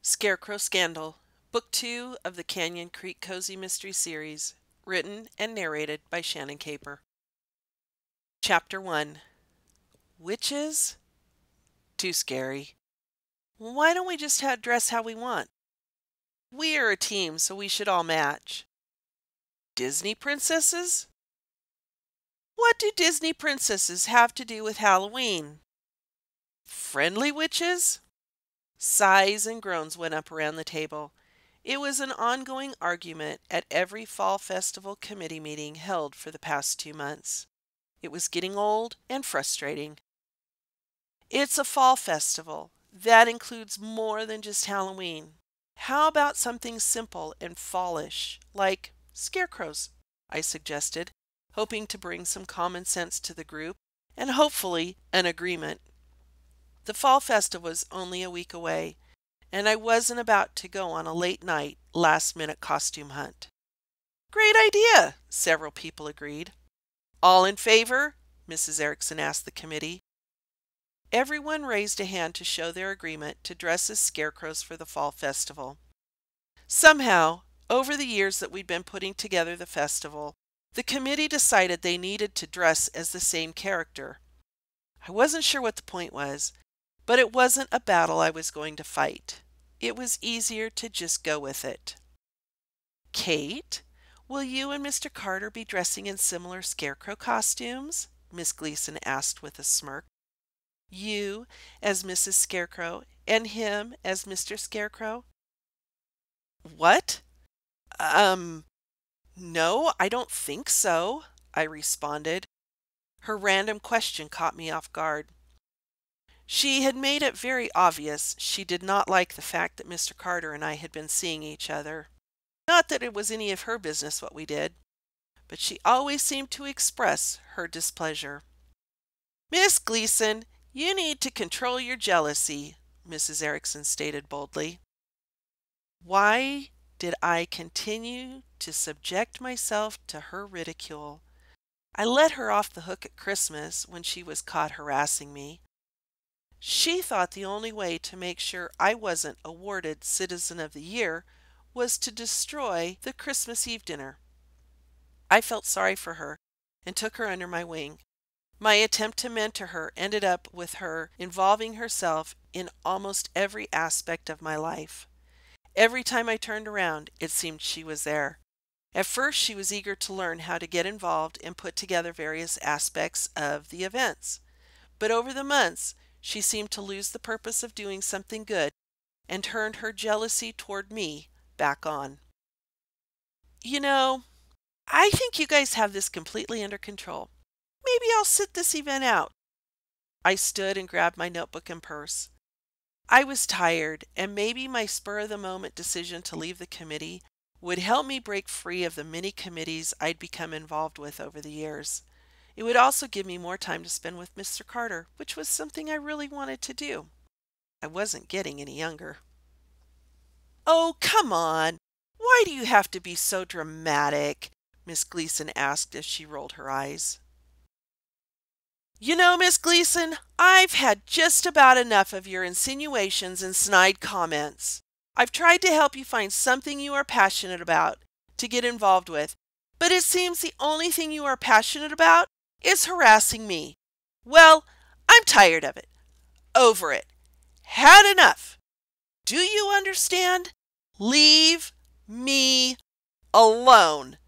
Scarecrow Scandal, Book 2 of the Canyon Creek Cozy Mystery Series, written and narrated by Shannon Caper. Chapter 1. Witches? Too scary. Why don't we just dress how we want? We are a team, so we should all match. Disney princesses? What do Disney princesses have to do with Halloween? Friendly witches? Sighs and groans went up around the table. It was an ongoing argument at every fall festival committee meeting held for the past 2 months. It was getting old and frustrating. It's a fall festival. That includes more than just Halloween. How about something simple and fallish, like scarecrows? I suggested, hoping to bring some common sense to the group and hopefully an agreement. The fall festival was only a week away, and I wasn't about to go on a late-night, last-minute costume hunt. Great idea, several people agreed. All in favor? Mrs. Erickson asked the committee. Everyone raised a hand to show their agreement to dress as scarecrows for the fall festival. Somehow, over the years that we'd been putting together the festival, the committee decided they needed to dress as the same character. I wasn't sure what the point was, but it wasn't a battle I was going to fight. It was easier to just go with it. Kate, will you and Mr. Carter be dressing in similar scarecrow costumes? Miss Gleason asked with a smirk. You as Mrs. Scarecrow and him as Mr. Scarecrow? What? No, I don't think so, I responded. Her random question caught me off guard. She had made it very obvious she did not like the fact that Mr. Carter and I had been seeing each other. Not that it was any of her business what we did, but she always seemed to express her displeasure. Miss Gleason, you need to control your jealousy, Mrs. Erickson stated boldly. Why did I continue to subject myself to her ridicule? I let her off the hook at Christmas when she was caught harassing me. She thought the only way to make sure I wasn't awarded Citizen of the Year was to destroy the Christmas Eve dinner. I felt sorry for her and took her under my wing. My attempt to mentor her ended up with her involving herself in almost every aspect of my life. Every time I turned around, it seemed she was there. At first, she was eager to learn how to get involved and put together various aspects of the events. But over the months, she seemed to lose the purpose of doing something good and turned her jealousy toward me back on. You know, I think you guys have this completely under control. Maybe I'll sit this event out. I stood and grabbed my notebook and purse. I was tired, and maybe my spur-of-the-moment decision to leave the committee would help me break free of the many committees I'd become involved with over the years. It would also give me more time to spend with Mr. Carter, which was something I really wanted to do. I wasn't getting any younger. Oh, come on! Why do you have to be so dramatic? Miss Gleason asked as she rolled her eyes. You know, Miss Gleason, I've had just about enough of your insinuations and snide comments. I've tried to help you find something you are passionate about to get involved with, but it seems the only thing you are passionate about is harassing me. Well, I'm tired of it. Over it. Had enough. Do you understand? Leave me alone.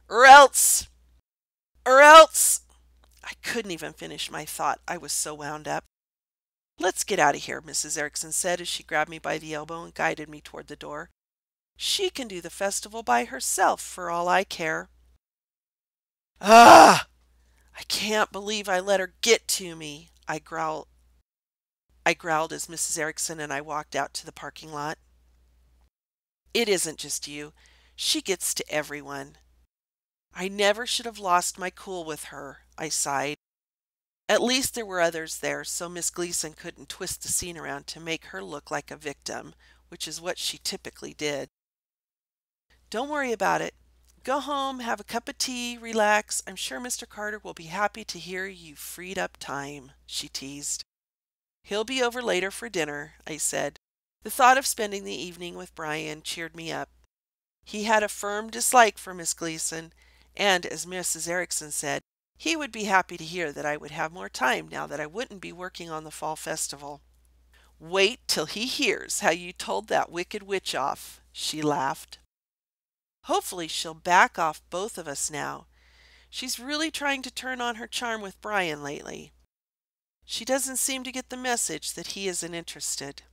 Or else. I couldn't even finish my thought. I was so wound up. Let's get out of here, Mrs. Erickson said as she grabbed me by the elbow and guided me toward the door. She can do the festival by herself for all I care. Ah! I can't believe I let her get to me, I growled as Mrs. Erickson and I walked out to the parking lot. It isn't just you. She gets to everyone. I never should have lost my cool with her, I sighed. At least there were others there, so Miss Gleason couldn't twist the scene around to make her look like a victim, which is what she typically did. Don't worry about it. Go home, have a cup of tea, relax. I'm sure Mr. Carter will be happy to hear you freed up time, she teased. He'll be over later for dinner, I said. The thought of spending the evening with Brian cheered me up. He had a firm dislike for Miss Gleason, and as Mrs. Erickson said, he would be happy to hear that I would have more time now that I wouldn't be working on the fall festival. "Wait till he hears how you told that wicked witch off," she laughed. "Hopefully she'll back off both of us now. She's really trying to turn on her charm with Brian lately. She doesn't seem to get the message that he isn't interested."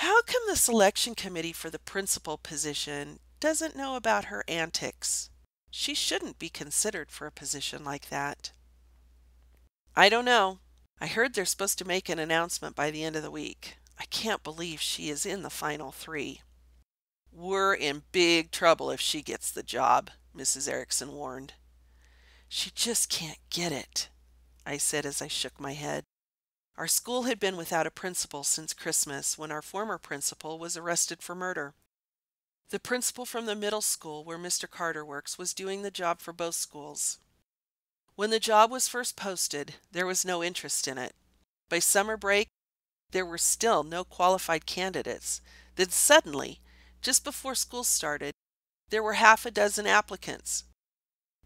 How come the selection committee for the principal position doesn't know about her antics? She shouldn't be considered for a position like that. I don't know. I heard they're supposed to make an announcement by the end of the week. I can't believe she is in the final three. "We're in big trouble if she gets the job," Mrs. Erickson warned. "She just can't get it," I said as I shook my head. Our school had been without a principal since Christmas, when our former principal was arrested for murder. The principal from the middle school where Mr. Carter works was doing the job for both schools. When the job was first posted, there was no interest in it. By summer break, there were still no qualified candidates. Then suddenly, just before school started, there were half a dozen applicants.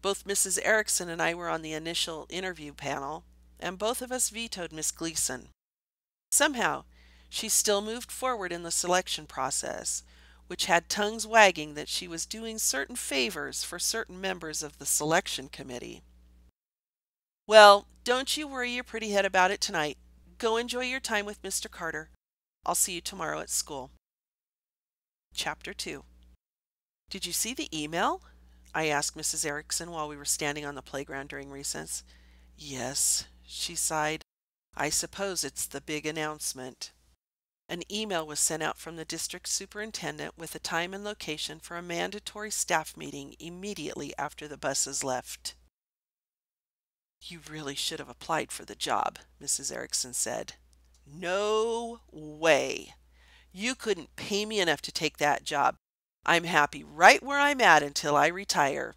Both Mrs. Erickson and I were on the initial interview panel, and both of us vetoed Miss Gleason. Somehow, she still moved forward in the selection process, which had tongues wagging that she was doing certain favors for certain members of the selection committee. "Well, don't you worry your pretty head about it tonight. Go enjoy your time with Mr. Carter. I'll see you tomorrow at school." Chapter 2. "Did you see the email?" I asked Mrs. Erickson while we were standing on the playground during recess. "Yes," she sighed. "I suppose it's the big announcement." An email was sent out from the district superintendent with a time and location for a mandatory staff meeting immediately after the buses left. "You really should have applied for the job," Mrs. Erickson said. "No way. You couldn't pay me enough to take that job. I'm happy right where I'm at until I retire."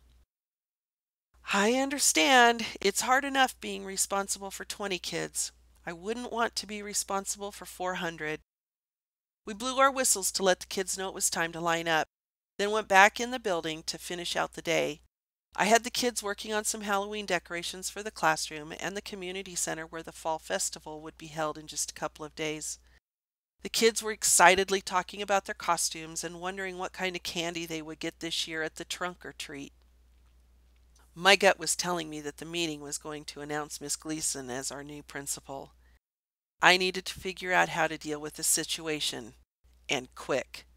"I understand. It's hard enough being responsible for 20 kids. I wouldn't want to be responsible for 400. We blew our whistles to let the kids know it was time to line up, then went back in the building to finish out the day. I had the kids working on some Halloween decorations for the classroom and the community center where the fall festival would be held in just a couple of days. The kids were excitedly talking about their costumes and wondering what kind of candy they would get this year at the trunk or treat. My gut was telling me that the meeting was going to announce Miss Gleason as our new principal. I needed to figure out how to deal with the situation, and quick.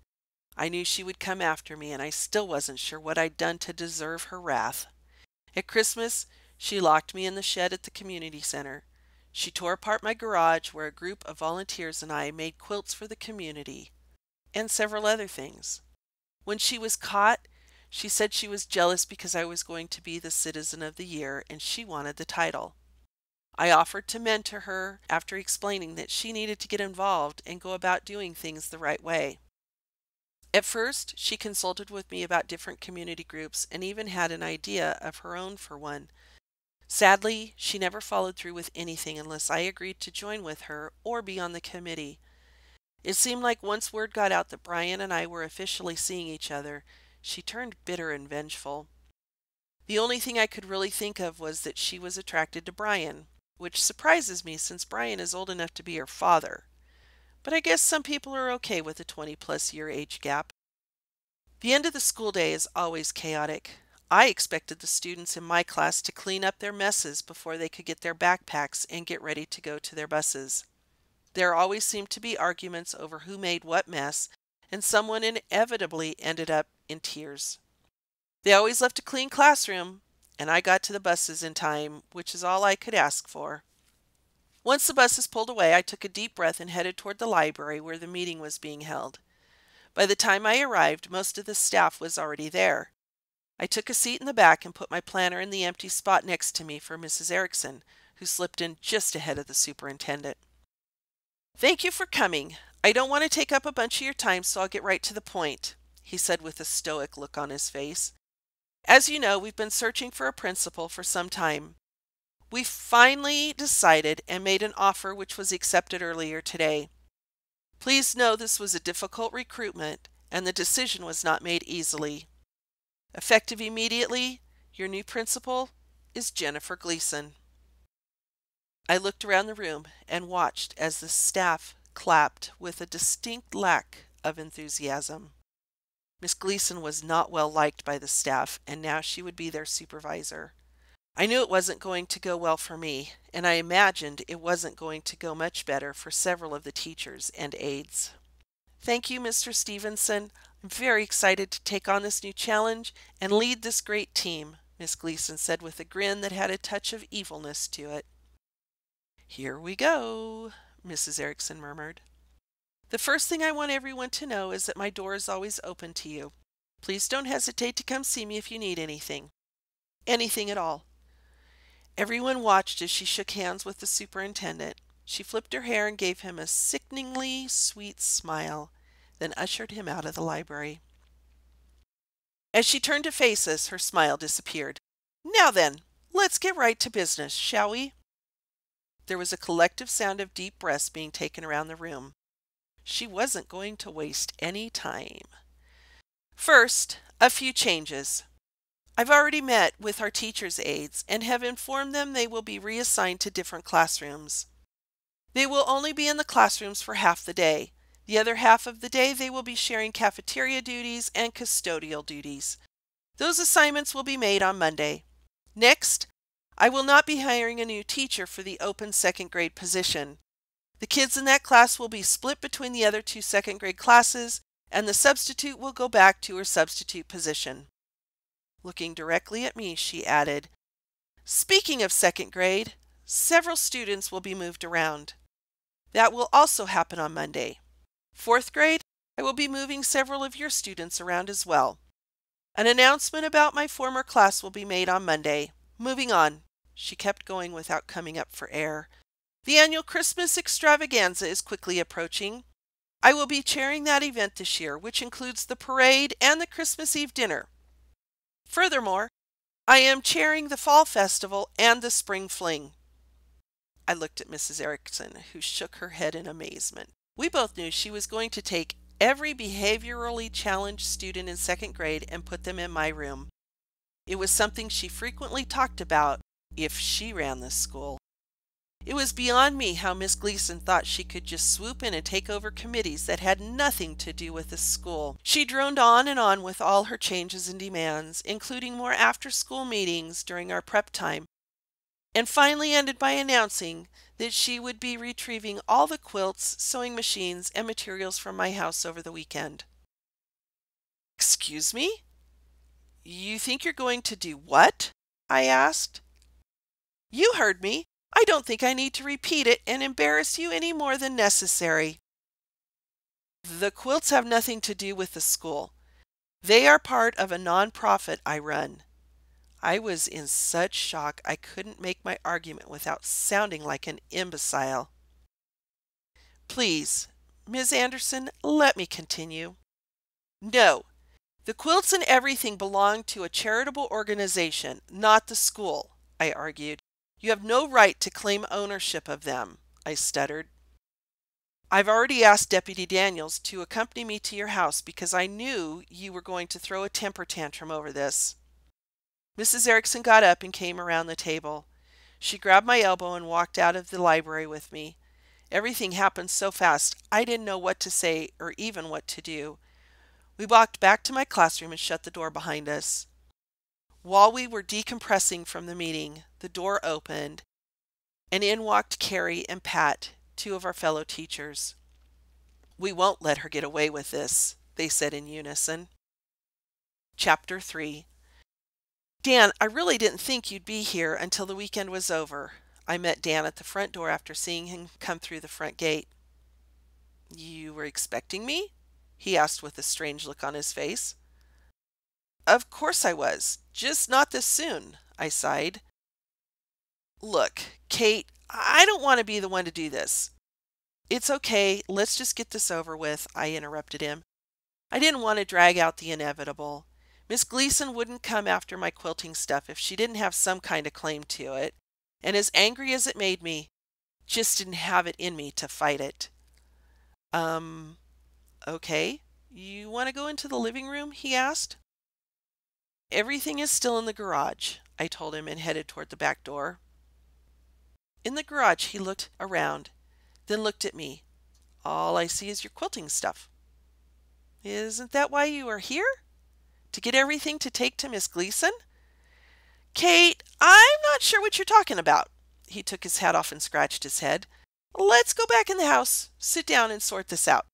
I knew she would come after me, and I still wasn't sure what I'd done to deserve her wrath. At Christmas, she locked me in the shed at the community center. She tore apart my garage where a group of volunteers and I made quilts for the community, and several other things. When she was caught, she said she was jealous because I was going to be the Citizen of the Year and she wanted the title. I offered to mentor her after explaining that she needed to get involved and go about doing things the right way. At first, she consulted with me about different community groups and even had an idea of her own for one. Sadly, she never followed through with anything unless I agreed to join with her or be on the committee. It seemed like once word got out that Brian and I were officially seeing each other, she turned bitter and vengeful. The only thing I could really think of was that she was attracted to Brian, which surprises me since Brian is old enough to be her father. But I guess some people are okay with a 20-plus year age gap. The end of the school day is always chaotic. I expected the students in my class to clean up their messes before they could get their backpacks and get ready to go to their buses. There always seemed to be arguments over who made what mess, and someone inevitably ended up in tears. They always left a clean classroom, and I got to the buses in time, which is all I could ask for. Once the buses pulled away, I took a deep breath and headed toward the library where the meeting was being held. By the time I arrived, most of the staff was already there. I took a seat in the back and put my planner in the empty spot next to me for Mrs. Erickson, who slipped in just ahead of the superintendent. "Thank you for coming. I don't want to take up a bunch of your time, so I'll get right to the point," he said with a stoic look on his face. "As you know, we've been searching for a principal for some time. We finally decided and made an offer which was accepted earlier today. Please know this was a difficult recruitment, and the decision was not made easily. Effective immediately, your new principal is Jennifer Gleason." I looked around the room and watched as the staff clapped with a distinct lack of enthusiasm. Miss Gleason was not well liked by the staff, and now she would be their supervisor. I knew it wasn't going to go well for me, and I imagined it wasn't going to go much better for several of the teachers and aides. "Thank you, Mr. Stevenson. I'm very excited to take on this new challenge and lead this great team," Miss Gleason said with a grin that had a touch of evilness to it. "Here we go," Mrs. Erickson murmured. "The first thing I want everyone to know is that my door is always open to you. Please don't hesitate to come see me if you need anything. Anything at all." Everyone watched as she shook hands with the superintendent. She flipped her hair and gave him a sickeningly sweet smile, then ushered him out of the library. As she turned to face us, her smile disappeared. "Now then, let's get right to business, shall we?" There was a collective sound of deep breaths being taken around the room. She wasn't going to waste any time. First, a few changes. I've already met with our teachers' aides and have informed them they will be reassigned to different classrooms. They will only be in the classrooms for half the day. The other half of the day they will be sharing cafeteria duties and custodial duties. Those assignments will be made on Monday. Next, I will not be hiring a new teacher for the open second grade position. The kids in that class will be split between the other two second grade classes, and the substitute will go back to her substitute position. Looking directly at me, she added, "Speaking of second grade, several students will be moved around. That will also happen on Monday. Fourth grade, I will be moving several of your students around as well. An announcement about my former class will be made on Monday. Moving on," she kept going without coming up for air. "The annual Christmas extravaganza is quickly approaching. I will be chairing that event this year, which includes the parade and the Christmas Eve dinner. Furthermore, I am chairing the Fall Festival and the Spring Fling." I looked at Mrs. Erickson, who shook her head in amazement. We both knew she was going to take every behaviorally challenged student in second grade and put them in my room. It was something she frequently talked about if she ran this school. It was beyond me how Miss Gleason thought she could just swoop in and take over committees that had nothing to do with the school. She droned on and on with all her changes and demands, including more after-school meetings during our prep time, and finally ended by announcing that she would be retrieving all the quilts, sewing machines, and materials from my house over the weekend. "Excuse me? You think you're going to do what?" I asked. "You heard me. I don't think I need to repeat it and embarrass you any more than necessary. The quilts have nothing to do with the school. They are part of a nonprofit I run." I was in such shock I couldn't make my argument without sounding like an imbecile. "Please, Ms. Anderson, let me continue." "No, the quilts and everything belong to a charitable organization, not the school," I argued. "You have no right to claim ownership of them," I stuttered. "I've already asked Deputy Daniels to accompany me to your house because I knew you were going to throw a temper tantrum over this." Mrs. Erickson got up and came around the table. She grabbed my elbow and walked out of the library with me. Everything happened so fast I didn't know what to say or even what to do. We walked back to my classroom and shut the door behind us. While we were decompressing from the meeting, the door opened, and in walked Carrie and Pat, two of our fellow teachers. "We won't let her get away with this," they said in unison. Chapter 3. "Dan, I really didn't think you'd be here until the weekend was over." I met Dan at the front door after seeing him come through the front gate. "You were expecting me?" he asked with a strange look on his face. "Of course I was, just not this soon," I sighed. "Look, Kate, I don't want to be the one to do this." "It's okay, let's just get this over with," I interrupted him. I didn't want to drag out the inevitable. Miss Gleason wouldn't come after my quilting stuff if she didn't have some kind of claim to it, and as angry as it made me, just didn't have it in me to fight it. Um, okay. You want to go into the living room? He asked. Everything is still in the garage, I told him and headed toward the back door. In the garage, he looked around, then looked at me. All I see is your quilting stuff. Isn't that why you are here? To get everything to take to Miss Gleason? Kate, I'm not sure what you're talking about. He took his hat off and scratched his head. Let's go back in the house, sit down and sort this out.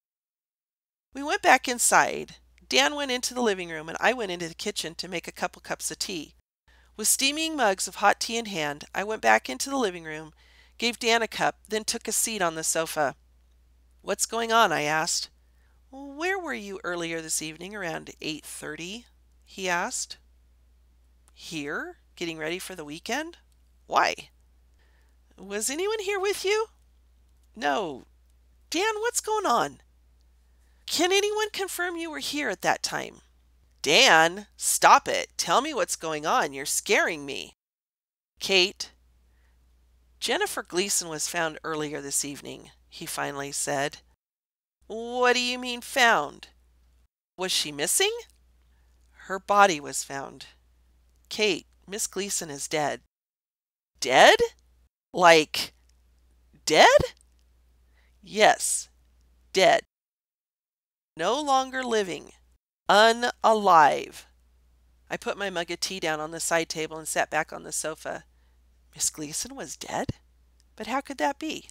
We went back inside. Dan went into the living room and I went into the kitchen to make a couple cups of tea. With steaming mugs of hot tea in hand, I went back into the living room, gave Dan a cup, then took a seat on the sofa. What's going on? I asked. Where were you earlier this evening around 8:30? He asked. Here? Getting ready for the weekend? Why? Was anyone here with you? No. Dan, what's going on? Can anyone confirm you were here at that time? Dan, stop it. Tell me what's going on. You're scaring me. Kate, Jennifer Gleason was found earlier this evening, he finally said. What do you mean found? Was she missing? Her body was found. Kate, Miss Gleason is dead. Dead? Like, dead? Yes, dead. No longer living. Unalive. I put my mug of tea down on the side table and sat back on the sofa. Miss Gleason was dead? But how could that be?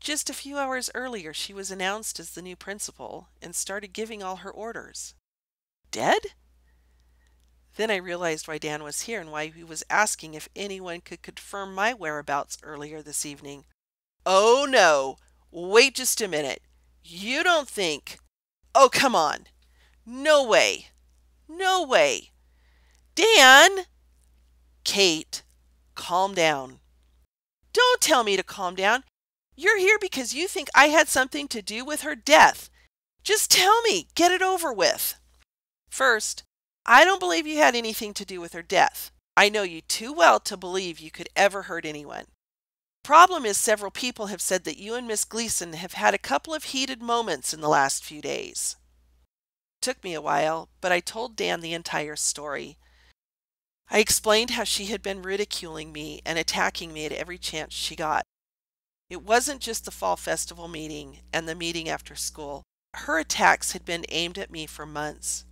Just a few hours earlier, she was announced as the new principal and started giving all her orders. Dead? Then I realized why Dan was here and why he was asking if anyone could confirm my whereabouts earlier this evening. Oh no! Wait just a minute. You don't think... Oh, come on. No way. No way. Dan! Kate, calm down. Don't tell me to calm down. You're here because you think I had something to do with her death. Just tell me. Get it over with. First, I don't believe you had anything to do with her death. I know you too well to believe you could ever hurt anyone. Problem is several people have said that you and Miss Gleason have had a couple of heated moments in the last few days. It took me a while, but I told Dan the entire story. I explained how she had been ridiculing me and attacking me at every chance she got. It wasn't just the fall festival meeting and the meeting after school. Her attacks had been aimed at me for months.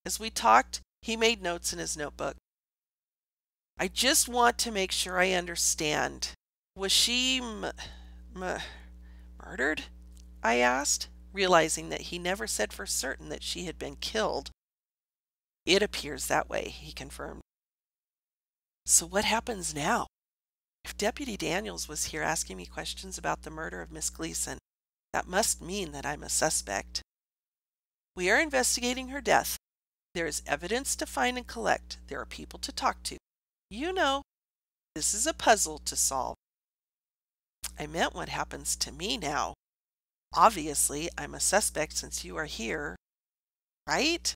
As we talked, he made notes in his notebook. I just want to make sure I understand. Was she murdered? I asked, realizing that he never said for certain that she had been killed. It appears that way, he confirmed. So what happens now? If Deputy Daniels was here asking me questions about the murder of Miss Gleason, that must mean that I'm a suspect. We are investigating her death. There is evidence to find and collect. There are people to talk to. You know, this is a puzzle to solve. I meant what happens to me now. Obviously, I'm a suspect since you are here, right?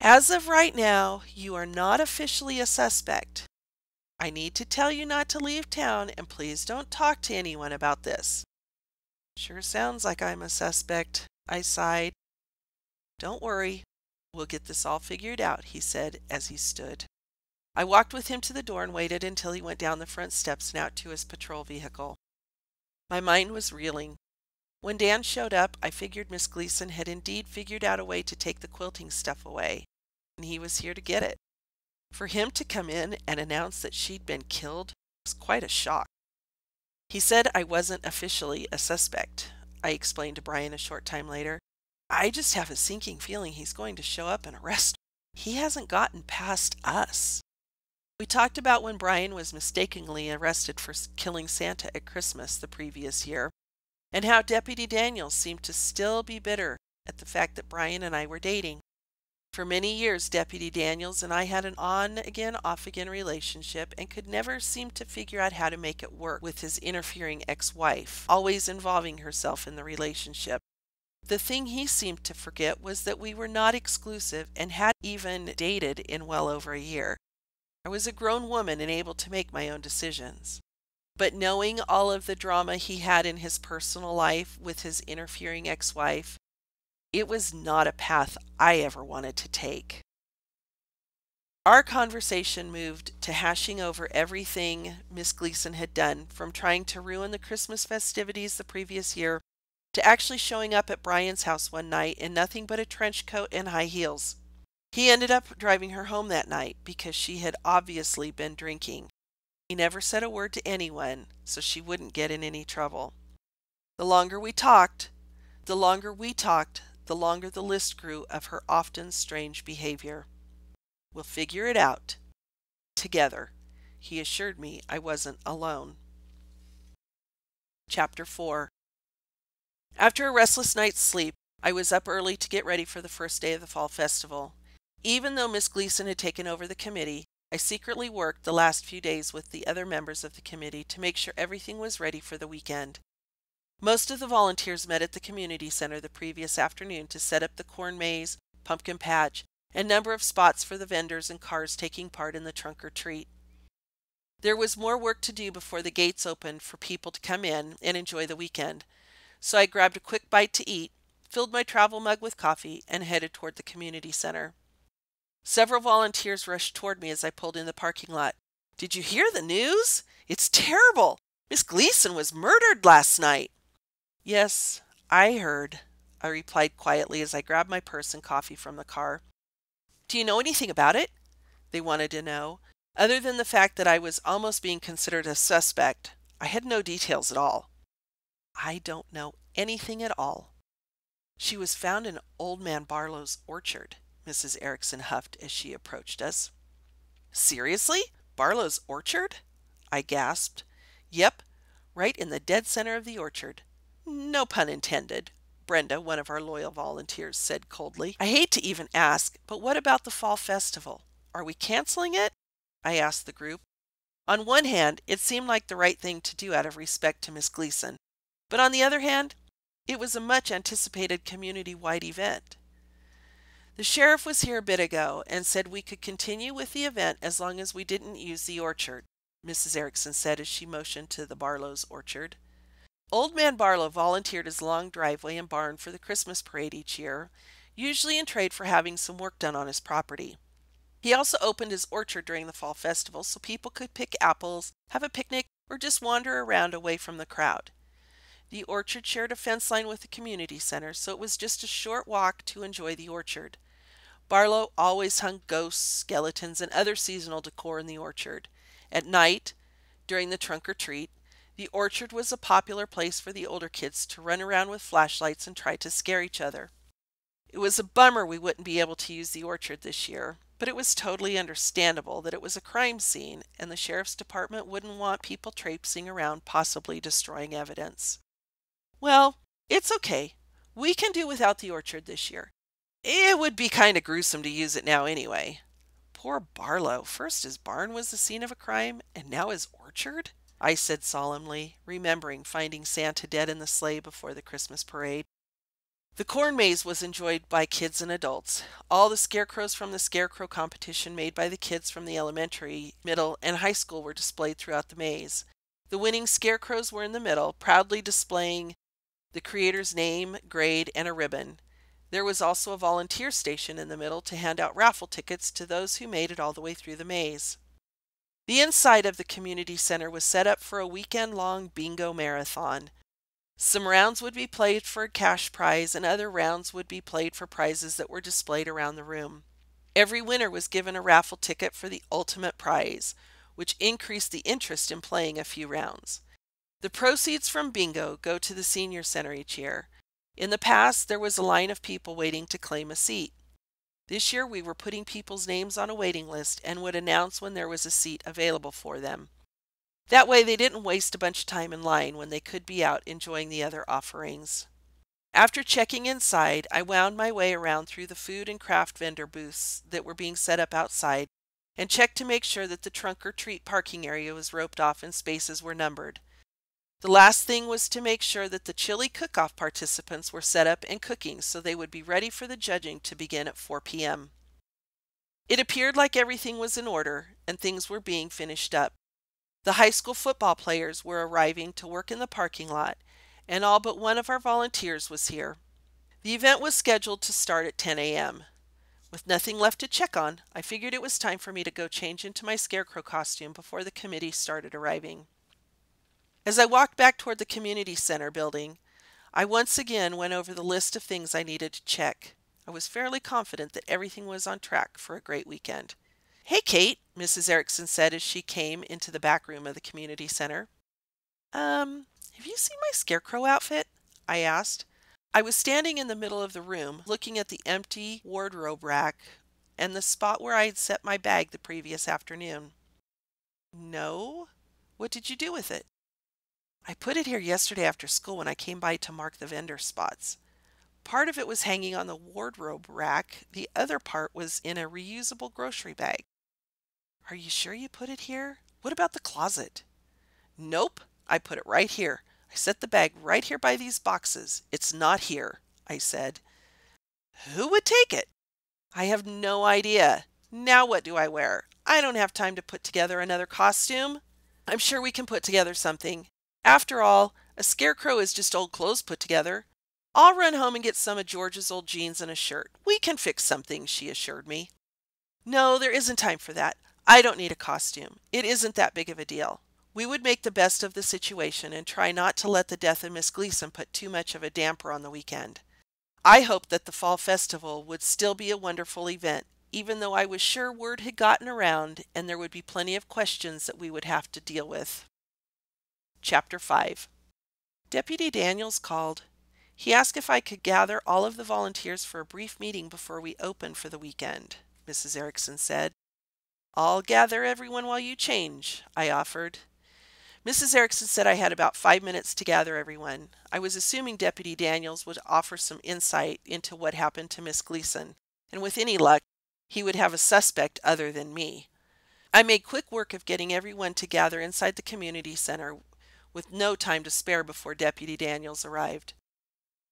As of right now, you are not officially a suspect. I need to tell you not to leave town, and please don't talk to anyone about this. Sure sounds like I'm a suspect, I sighed. Don't worry, we'll get this all figured out, he said as he stood. I walked with him to the door and waited until he went down the front steps and out to his patrol vehicle. My mind was reeling. When Dan showed up, I figured Miss Gleason had indeed figured out a way to take the quilting stuff away, and he was here to get it. For him to come in and announce that she'd been killed was quite a shock. He said I wasn't officially a suspect, I explained to Brian a short time later. I just have a sinking feeling he's going to show up and arrest her. He hasn't gotten past us. We talked about when Brian was mistakenly arrested for killing Santa at Christmas the previous year, and how Deputy Daniels seemed to still be bitter at the fact that Brian and I were dating. For many years, Deputy Daniels and I had an on-again, off-again relationship and could never seem to figure out how to make it work with his interfering ex-wife, always involving herself in the relationship. The thing he seemed to forget was that we were not exclusive and hadn't even dated in well over a year. I was a grown woman and able to make my own decisions. But knowing all of the drama he had in his personal life with his interfering ex-wife, it was not a path I ever wanted to take. Our conversation moved to hashing over everything Miss Gleason had done, from trying to ruin the Christmas festivities the previous year to actually showing up at Brian's house one night in nothing but a trench coat and high heels. He ended up driving her home that night because she had obviously been drinking. He never said a word to anyone, so she wouldn't get in any trouble. The longer we talked, the longer the list grew of her often strange behavior. "We'll figure it out together," he assured me I wasn't alone. Chapter 4. After a restless night's sleep, I was up early to get ready for the first day of the fall festival. Even though Miss Gleason had taken over the committee, I secretly worked the last few days with the other members of the committee to make sure everything was ready for the weekend. Most of the volunteers met at the community center the previous afternoon to set up the corn maze, pumpkin patch, and number of spots for the vendors and cars taking part in the trunk or treat. There was more work to do before the gates opened for people to come in and enjoy the weekend, so I grabbed a quick bite to eat, filled my travel mug with coffee, and headed toward the community center. Several volunteers rushed toward me as I pulled in the parking lot. "Did you hear the news? It's terrible! Miss Gleason was murdered last night." "Yes, I heard," I replied quietly as I grabbed my purse and coffee from the car. "Do you know anything about it?" they wanted to know. Other than the fact that I was almost being considered a suspect, I had no details at all. "I don't know anything at all. She was found in Old Man Barlow's orchard," Mrs. Erickson huffed as she approached us. "Seriously? Barlow's orchard?" I gasped. "Yep, right in the dead center of the orchard. No pun intended," Brenda, one of our loyal volunteers, said coldly. "I hate to even ask, but what about the fall festival? Are we canceling it?" I asked the group. On one hand, it seemed like the right thing to do out of respect to Miss Gleason, but on the other hand, it was a much anticipated community-wide event. "The sheriff was here a bit ago and said we could continue with the event as long as we didn't use the orchard," Mrs. Erickson said as she motioned to the Barlow's orchard. Old Man Barlow volunteered his long driveway and barn for the Christmas parade each year, usually in trade for having some work done on his property. He also opened his orchard during the fall festival so people could pick apples, have a picnic, or just wander around away from the crowd. The orchard shared a fence line with the community center, so it was just a short walk to enjoy the orchard. Barlow always hung ghosts, skeletons, and other seasonal decor in the orchard. At night, during the trunk or treat, the orchard was a popular place for the older kids to run around with flashlights and try to scare each other. It was a bummer we wouldn't be able to use the orchard this year, but it was totally understandable that it was a crime scene and the sheriff's department wouldn't want people traipsing around possibly destroying evidence. "Well, it's okay. We can do without the orchard this year. It would be kind of gruesome to use it now anyway." "Poor Barlow. First his barn was the scene of a crime, and now his orchard," I said solemnly, remembering finding Santa dead in the sleigh before the Christmas parade. The corn maze was enjoyed by kids and adults. All the scarecrows from the scarecrow competition made by the kids from the elementary, middle, and high school were displayed throughout the maze. The winning scarecrows were in the middle, proudly displaying the creator's name, grade, and a ribbon. There was also a volunteer station in the middle to hand out raffle tickets to those who made it all the way through the maze. The inside of the community center was set up for a weekend-long bingo marathon. Some rounds would be played for a cash prize, and other rounds would be played for prizes that were displayed around the room. Every winner was given a raffle ticket for the ultimate prize, which increased the interest in playing a few rounds. The proceeds from bingo go to the senior center each year. In the past, there was a line of people waiting to claim a seat. This year, we were putting people's names on a waiting list and would announce when there was a seat available for them. That way, they didn't waste a bunch of time in line when they could be out enjoying the other offerings. After checking inside, I wound my way around through the food and craft vendor booths that were being set up outside and checked to make sure that the trunk or treat parking area was roped off and spaces were numbered. The last thing was to make sure that the chili cook-off participants were set up and cooking so they would be ready for the judging to begin at 4 p.m. It appeared like everything was in order and things were being finished up. The high school football players were arriving to work in the parking lot, and all but one of our volunteers was here. The event was scheduled to start at 10 a.m. With nothing left to check on, I figured it was time for me to go change into my Scarecrow costume before the committee started arriving. As I walked back toward the community center building, I once again went over the list of things I needed to check. I was fairly confident that everything was on track for a great weekend. "Hey, Kate," Mrs. Erickson said as she came into the back room of the community center. Have you seen my Scarecrow outfit?" I asked. I was standing in the middle of the room, looking at the empty wardrobe rack and the spot where I had set my bag the previous afternoon. "No? What did you do with it?" "I put it here yesterday after school when I came by to mark the vendor spots. Part of it was hanging on the wardrobe rack, the other part was in a reusable grocery bag." "Are you sure you put it here? What about the closet?" "Nope, I put it right here. I set the bag right here by these boxes. It's not here," I said. "Who would take it?" "I have no idea. Now what do I wear? I don't have time to put together another costume." "I'm sure we can put together something. After all, a scarecrow is just old clothes put together. I'll run home and get some of George's old jeans and a shirt. We can fix something," she assured me. "No, there isn't time for that. I don't need a costume. It isn't that big of a deal. We would make the best of the situation and try not to let the death of Miss Gleason put too much of a damper on the weekend. I hoped that the fall festival would still be a wonderful event, even though I was sure word had gotten around and there would be plenty of questions that we would have to deal with." Chapter 5. Deputy Daniels called. He asked if I could gather all of the volunteers for a brief meeting before we open for the weekend, Mrs. Erickson said. "I'll gather everyone while you change," I offered. Mrs. Erickson said I had about 5 minutes to gather everyone. I was assuming Deputy Daniels would offer some insight into what happened to Miss Gleason, and with any luck, he would have a suspect other than me. I made quick work of getting everyone to gather inside the community center with no time to spare before Deputy Daniels arrived.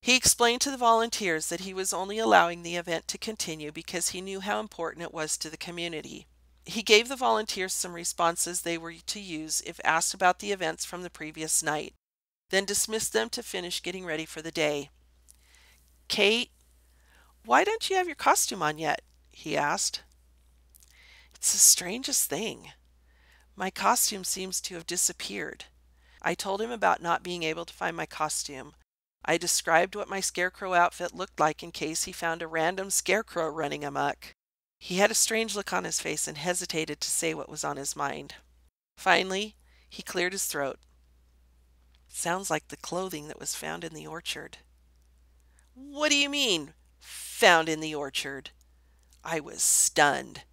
He explained to the volunteers that he was only allowing the event to continue because he knew how important it was to the community. He gave the volunteers some responses they were to use if asked about the events from the previous night, then dismissed them to finish getting ready for the day. "Kate, why don't you have your costume on yet?" he asked. "It's the strangest thing. My costume seems to have disappeared." I told him about not being able to find my costume. I described what my scarecrow outfit looked like in case he found a random scarecrow running amok. He had a strange look on his face and hesitated to say what was on his mind. Finally, he cleared his throat. "Sounds like the clothing that was found in the orchard." "What do you mean, found in the orchard?" I was stunned.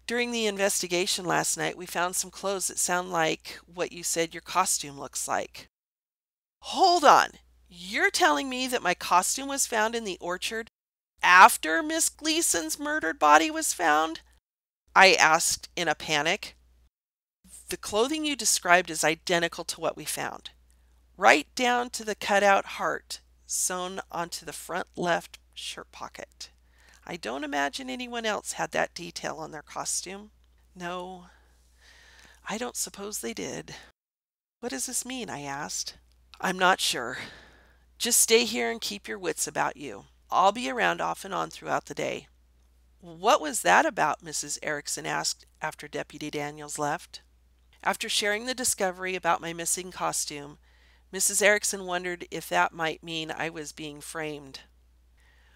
"During the investigation last night, we found some clothes that sound like what you said your costume looks like." "Hold on. You're telling me that my costume was found in the orchard after Miss Gleason's murdered body was found?" I asked in a panic. "The clothing you described is identical to what we found, right down to the cutout heart sewn onto the front left shirt pocket. I don't imagine anyone else had that detail on their costume." "No, I don't suppose they did." "What does this mean?" I asked. "I'm not sure. Just stay here and keep your wits about you. I'll be around off and on throughout the day." "What was that about?" Mrs. Erickson asked after Deputy Daniels left. After sharing the discovery about my missing costume, Mrs. Erickson wondered if that might mean I was being framed.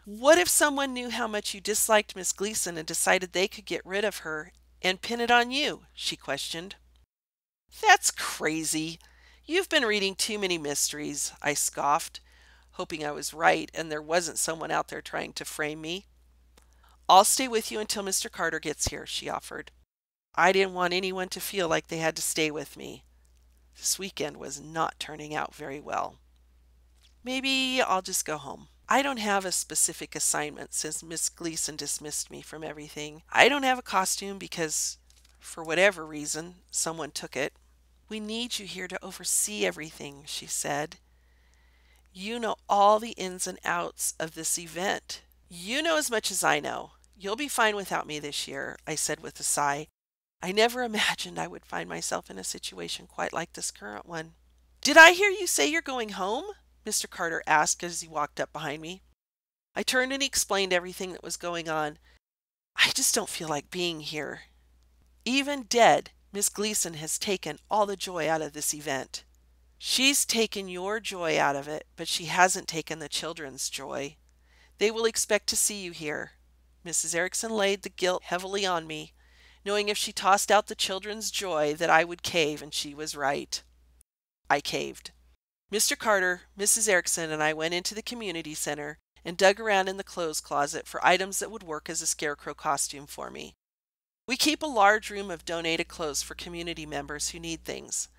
"What if someone knew how much you disliked Miss Gleason and decided they could get rid of her and pin it on you?" she questioned. "That's crazy. You've been reading too many mysteries," I scoffed, hoping I was right and there wasn't someone out there trying to frame me. "I'll stay with you until Mr. Carter gets here," she offered. I didn't want anyone to feel like they had to stay with me. This weekend was not turning out very well. "Maybe I'll just go home. I don't have a specific assignment since Miss Gleason dismissed me from everything. I don't have a costume because, for whatever reason, someone took it." "We need you here to oversee everything," she said. "You know all the ins and outs of this event. You know as much as I know. You'll be fine without me this year," I said with a sigh. I never imagined I would find myself in a situation quite like this current one. "Did I hear you say you're going home?" Mr. Carter asked as he walked up behind me. I turned and he explained everything that was going on. "I just don't feel like being here. Even dead, Miss Gleason has taken all the joy out of this event." "She's taken your joy out of it, but she hasn't taken the children's joy. They will expect to see you here." Mrs. Erickson laid the guilt heavily on me, knowing if she tossed out the children's joy that I would cave, and she was right. I caved. Mr. Carter, Mrs. Erickson, and I went into the community center and dug around in the clothes closet for items that would work as a scarecrow costume for me. We keep a large room of donated clothes for community members who need things.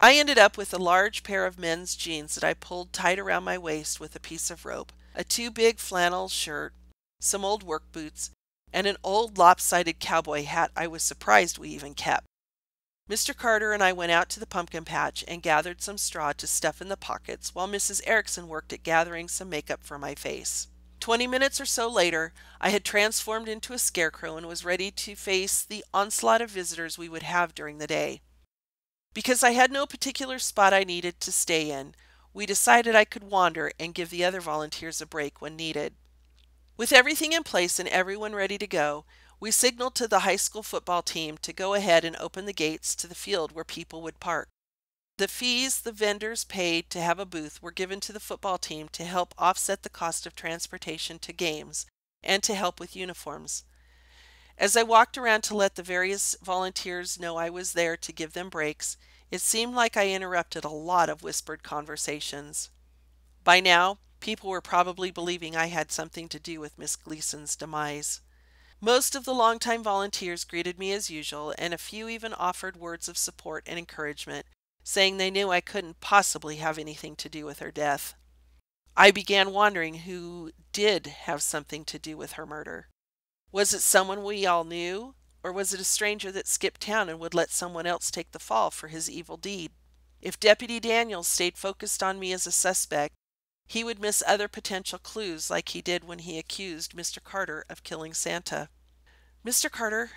I ended up with a large pair of men's jeans that I pulled tight around my waist with a piece of rope, a too big flannel shirt, some old work boots, and an old lopsided cowboy hat I was surprised we even kept. Mr. Carter and I went out to the pumpkin patch and gathered some straw to stuff in the pockets while Mrs. Erickson worked at gathering some makeup for my face. 20 minutes or so later, I had transformed into a scarecrow and was ready to face the onslaught of visitors we would have during the day. Because I had no particular spot I needed to stay in, we decided I could wander and give the other volunteers a break when needed. With everything in place and everyone ready to go, we signaled to the high school football team to go ahead and open the gates to the field where people would park. The fees the vendors paid to have a booth were given to the football team to help offset the cost of transportation to games and to help with uniforms. As I walked around to let the various volunteers know I was there to give them breaks, it seemed like I interrupted a lot of whispered conversations. By now, people were probably believing I had something to do with Miss Gleason's demise. Most of the longtime volunteers greeted me as usual, and a few even offered words of support and encouragement, saying they knew I couldn't possibly have anything to do with her death. I began wondering who did have something to do with her murder. Was it someone we all knew, or was it a stranger that skipped town and would let someone else take the fall for his evil deed? If Deputy Daniels stayed focused on me as a suspect, he would miss other potential clues like he did when he accused Mr. Carter of killing Santa. "Mr. Carter,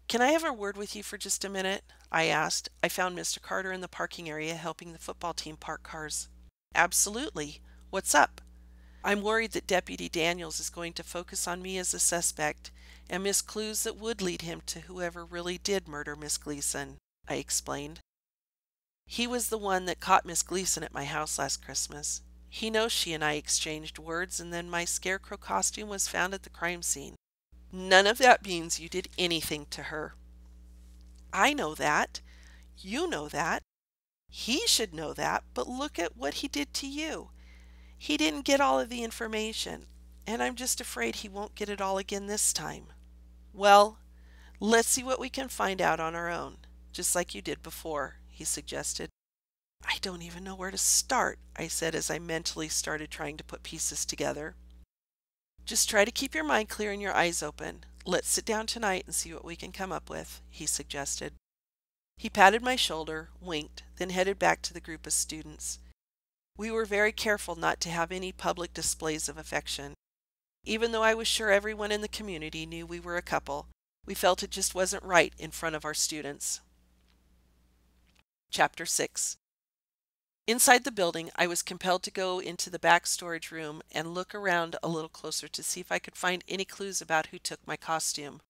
can I have a word with you for just a minute?" I asked. I found Mr. Carter in the parking area helping the football team park cars. "Absolutely. What's up?" "I'm worried that Deputy Daniels is going to focus on me as a suspect and miss clues that would lead him to whoever really did murder Miss Gleason," I explained. "He was the one that caught Miss Gleason at my house last Christmas. He knows she and I exchanged words, and then my scarecrow costume was found at the crime scene. None of that means you did anything to her." "I know that. You know that. He should know that, but look at what he did to you. He didn't get all of the information, and I'm just afraid he won't get it all again this time." "Well, let's see what we can find out on our own, just like you did before," he suggested. "I don't even know where to start," I said as I mentally started trying to put pieces together. "Just try to keep your mind clear and your eyes open. Let's sit down tonight and see what we can come up with," he suggested. He patted my shoulder, winked, then headed back to the group of students. We were very careful not to have any public displays of affection. Even though I was sure everyone in the community knew we were a couple, we felt it just wasn't right in front of our students. Chapter 6. Inside the building, I was compelled to go into the back storage room and look around a little closer to see if I could find any clues about who took my costume.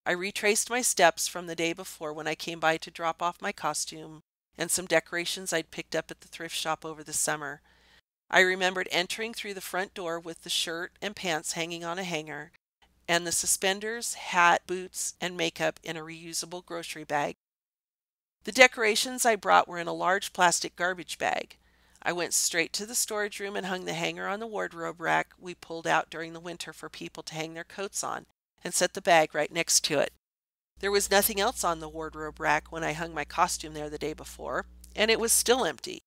I retraced my steps from the day before when I came by to drop off my costume and some decorations I'd picked up at the thrift shop over the summer. I remembered entering through the front door with the shirt and pants hanging on a hanger, and the suspenders, hat, boots, and makeup in a reusable grocery bag. The decorations I brought were in a large plastic garbage bag. I went straight to the storage room and hung the hanger on the wardrobe rack we pulled out during the winter for people to hang their coats on, and set the bag right next to it. There was nothing else on the wardrobe rack when I hung my costume there the day before, and it was still empty.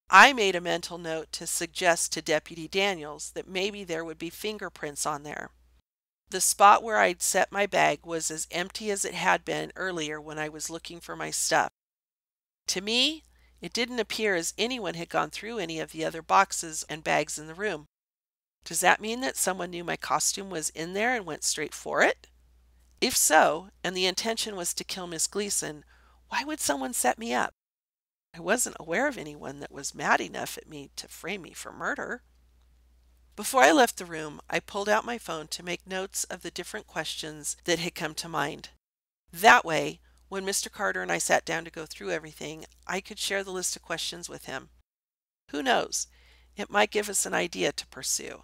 I made a mental note to suggest to Deputy Daniels that maybe there would be fingerprints on there. The spot where I'd set my bag was as empty as it had been earlier when I was looking for my stuff. To me, it didn't appear as anyone had gone through any of the other boxes and bags in the room. Does that mean that someone knew my costume was in there and went straight for it? If so, and the intention was to kill Miss Gleason, why would someone set me up? I wasn't aware of anyone that was mad enough at me to frame me for murder. Before I left the room, I pulled out my phone to make notes of the different questions that had come to mind. That way, when Mr. Carter and I sat down to go through everything, I could share the list of questions with him. Who knows? It might give us an idea to pursue.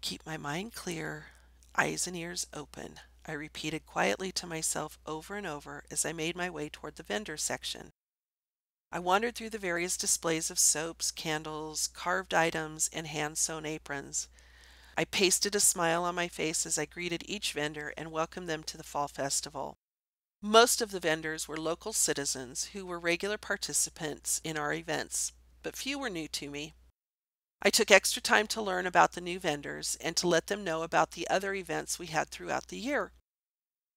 Keep my mind clear, eyes and ears open, I repeated quietly to myself over and over as I made my way toward the vendor section. I wandered through the various displays of soaps, candles, carved items, and hand-sewn aprons. I pasted a smile on my face as I greeted each vendor and welcomed them to the fall festival. Most of the vendors were local citizens who were regular participants in our events, but few were new to me. I took extra time to learn about the new vendors and to let them know about the other events we had throughout the year.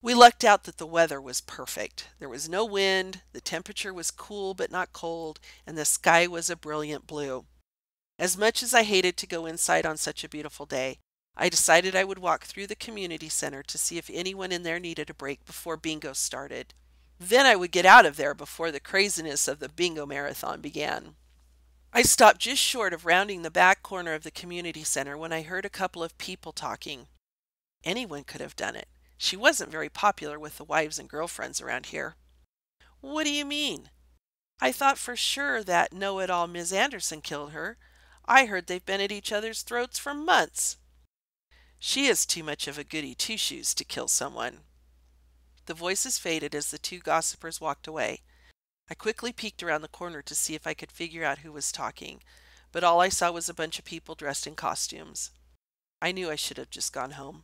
We lucked out that the weather was perfect. There was no wind, the temperature was cool but not cold, and the sky was a brilliant blue. As much as I hated to go inside on such a beautiful day, I decided I would walk through the community center to see if anyone in there needed a break before bingo started. Then I would get out of there before the craziness of the bingo marathon began. I stopped just short of rounding the back corner of the community center when I heard a couple of people talking. Anyone could have done it. She wasn't very popular with the wives and girlfriends around here. What do you mean? I thought for sure that know-it-all Miss Anderson killed her. I heard they've been at each other's throats for months. She is too much of a goody two-shoes to kill someone. The voices faded as the two gossipers walked away. I quickly peeked around the corner to see if I could figure out who was talking, but all I saw was a bunch of people dressed in costumes. I knew I should have just gone home.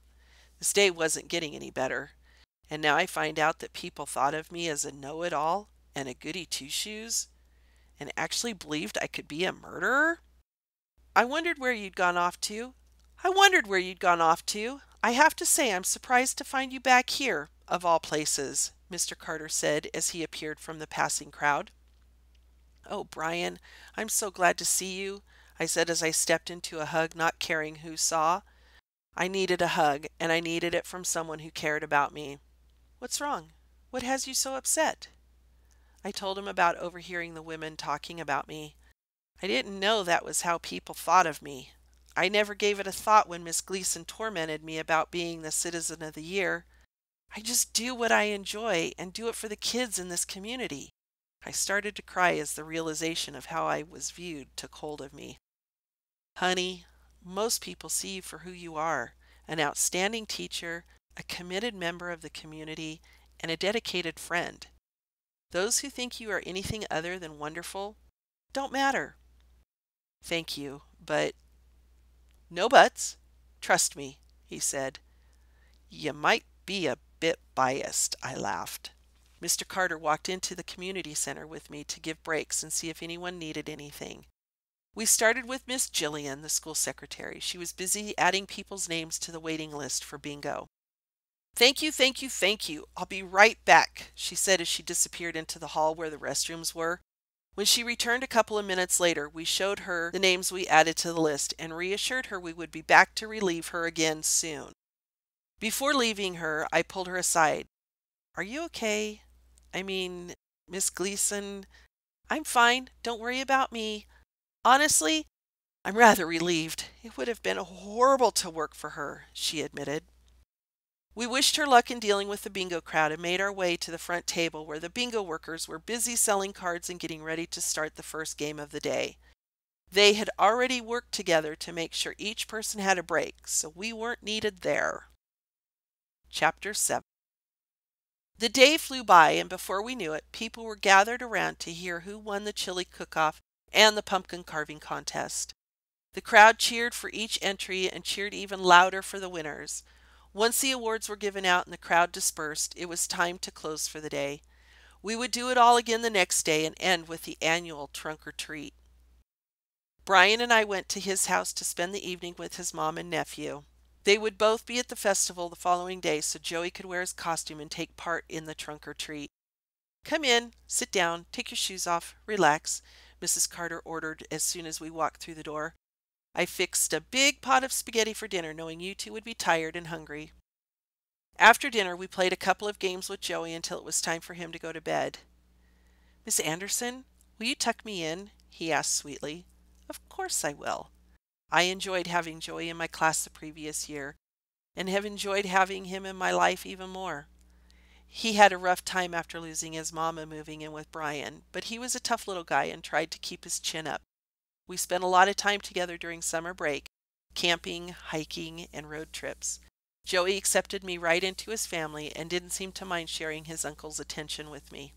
This day wasn't getting any better, and now I find out that people thought of me as a know-it-all and a goody two-shoes, and actually believed I could be a murderer? I wondered where you'd gone off to. I have to say I'm surprised to find you back here, of all places, Mr. Carter said as he appeared from the passing crowd. Oh, Brian, I'm so glad to see you, I said as I stepped into a hug, not caring who saw. I needed a hug, and I needed it from someone who cared about me. What's wrong? What has you so upset? I told him about overhearing the women talking about me. I didn't know that was how people thought of me. I never gave it a thought when Miss Gleason tormented me about being the Citizen of the Year. I just do what I enjoy and do it for the kids in this community. I started to cry as the realization of how I was viewed took hold of me. Honey, most people see you for who you are, an outstanding teacher, a committed member of the community, and a dedicated friend. Those who think you are anything other than wonderful don't matter. Thank you, but no buts. Trust me, he said. You might be a bit biased, I laughed. Mr. Carter walked into the community center with me to give breaks and see if anyone needed anything. We started with Miss Jillian, the school secretary. She was busy adding people's names to the waiting list for bingo. Thank you, thank you, thank you. I'll be right back, she said as she disappeared into the hall where the restrooms were. When she returned a couple of minutes later, we showed her the names we added to the list and reassured her we would be back to relieve her again soon. Before leaving her, I pulled her aside. Are you okay? I mean, Miss Gleason? I'm fine. Don't worry about me. Honestly, I'm rather relieved. It would have been horrible to work for her, she admitted. We wished her luck in dealing with the bingo crowd and made our way to the front table where the bingo workers were busy selling cards and getting ready to start the first game of the day. They had already worked together to make sure each person had a break, so we weren't needed there. Chapter 7. The day flew by, and before we knew it, people were gathered around to hear who won the chili cook-off and the pumpkin carving contest. The crowd cheered for each entry and cheered even louder for the winners. Once the awards were given out and the crowd dispersed, it was time to close for the day. We would do it all again the next day and end with the annual trunk or treat. Brian and I went to his house to spend the evening with his mom and nephew. They would both be at the festival the following day, so Joey could wear his costume and take part in the trunk or treat. Come in, sit down, take your shoes off, relax, Mrs. Carter ordered as soon as we walked through the door. I fixed a big pot of spaghetti for dinner, knowing you two would be tired and hungry. After dinner, we played a couple of games with Joey until it was time for him to go to bed. Miss Anderson, will you tuck me in? He asked sweetly. Of course I will. I enjoyed having Joey in my class the previous year, and have enjoyed having him in my life even more. He had a rough time after losing his mom and moving in with Brian, but he was a tough little guy and tried to keep his chin up. We spent a lot of time together during summer break, camping, hiking, and road trips. Joey accepted me right into his family and didn't seem to mind sharing his uncle's attention with me.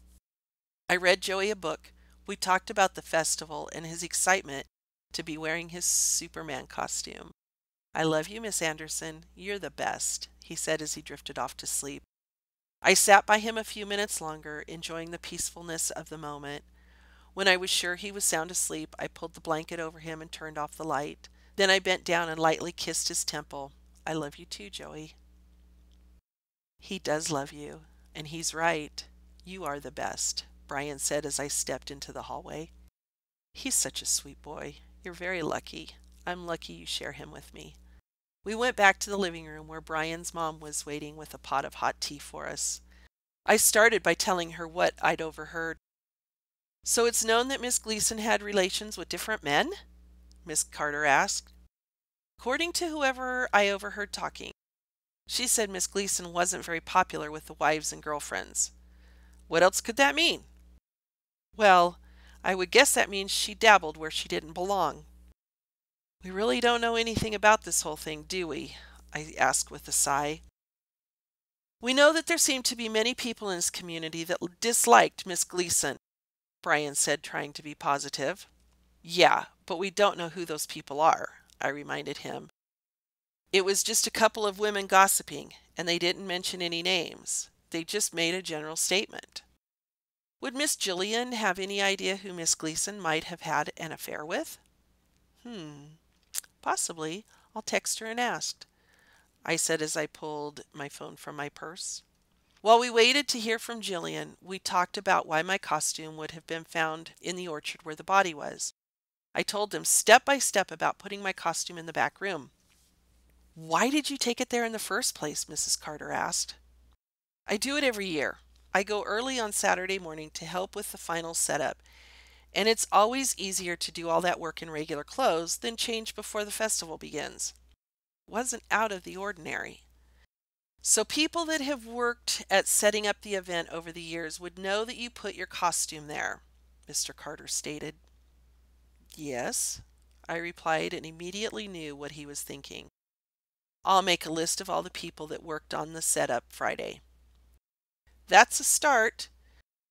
I read Joey a book. We talked about the festival and his excitement to be wearing his Superman costume. I love you, Miss Anderson. You're the best, he said as he drifted off to sleep. I sat by him a few minutes longer, enjoying the peacefulness of the moment. When I was sure he was sound asleep, I pulled the blanket over him and turned off the light. Then I bent down and lightly kissed his temple. I love you too, Joey. He does love you, and he's right. You are the best, Brian said as I stepped into the hallway. He's such a sweet boy. You're very lucky. I'm lucky you share him with me. We went back to the living room where Brian's mom was waiting with a pot of hot tea for us. I started by telling her what I'd overheard. So it's known that Miss Gleason had relations with different men? Miss Carter asked. According to whoever I overheard talking, she said Miss Gleason wasn't very popular with the wives and girlfriends. What else could that mean? Well, I would guess that means she dabbled where she didn't belong. We really don't know anything about this whole thing, do we? I asked with a sigh. We know that there seemed to be many people in this community that disliked Miss Gleason, Brian said, trying to be positive. Yeah, but we don't know who those people are, I reminded him. It was just a couple of women gossiping, and they didn't mention any names. They just made a general statement. Would Miss Jillian have any idea who Miss Gleason might have had an affair with? Possibly. I'll text her and ask, I said as I pulled my phone from my purse. While we waited to hear from Jillian, we talked about why my costume would have been found in the orchard where the body was. I told him step by step about putting my costume in the back room. Why did you take it there in the first place? Mrs. Carter asked. I do it every year. I go early on Saturday morning to help with the final setup, and it's always easier to do all that work in regular clothes than change before the festival begins. It wasn't out of the ordinary. So people that have worked at setting up the event over the years would know that you put your costume there, Mr. Carter stated. Yes, I replied, and immediately knew what he was thinking. I'll make a list of all the people that worked on the setup Friday. That's a start.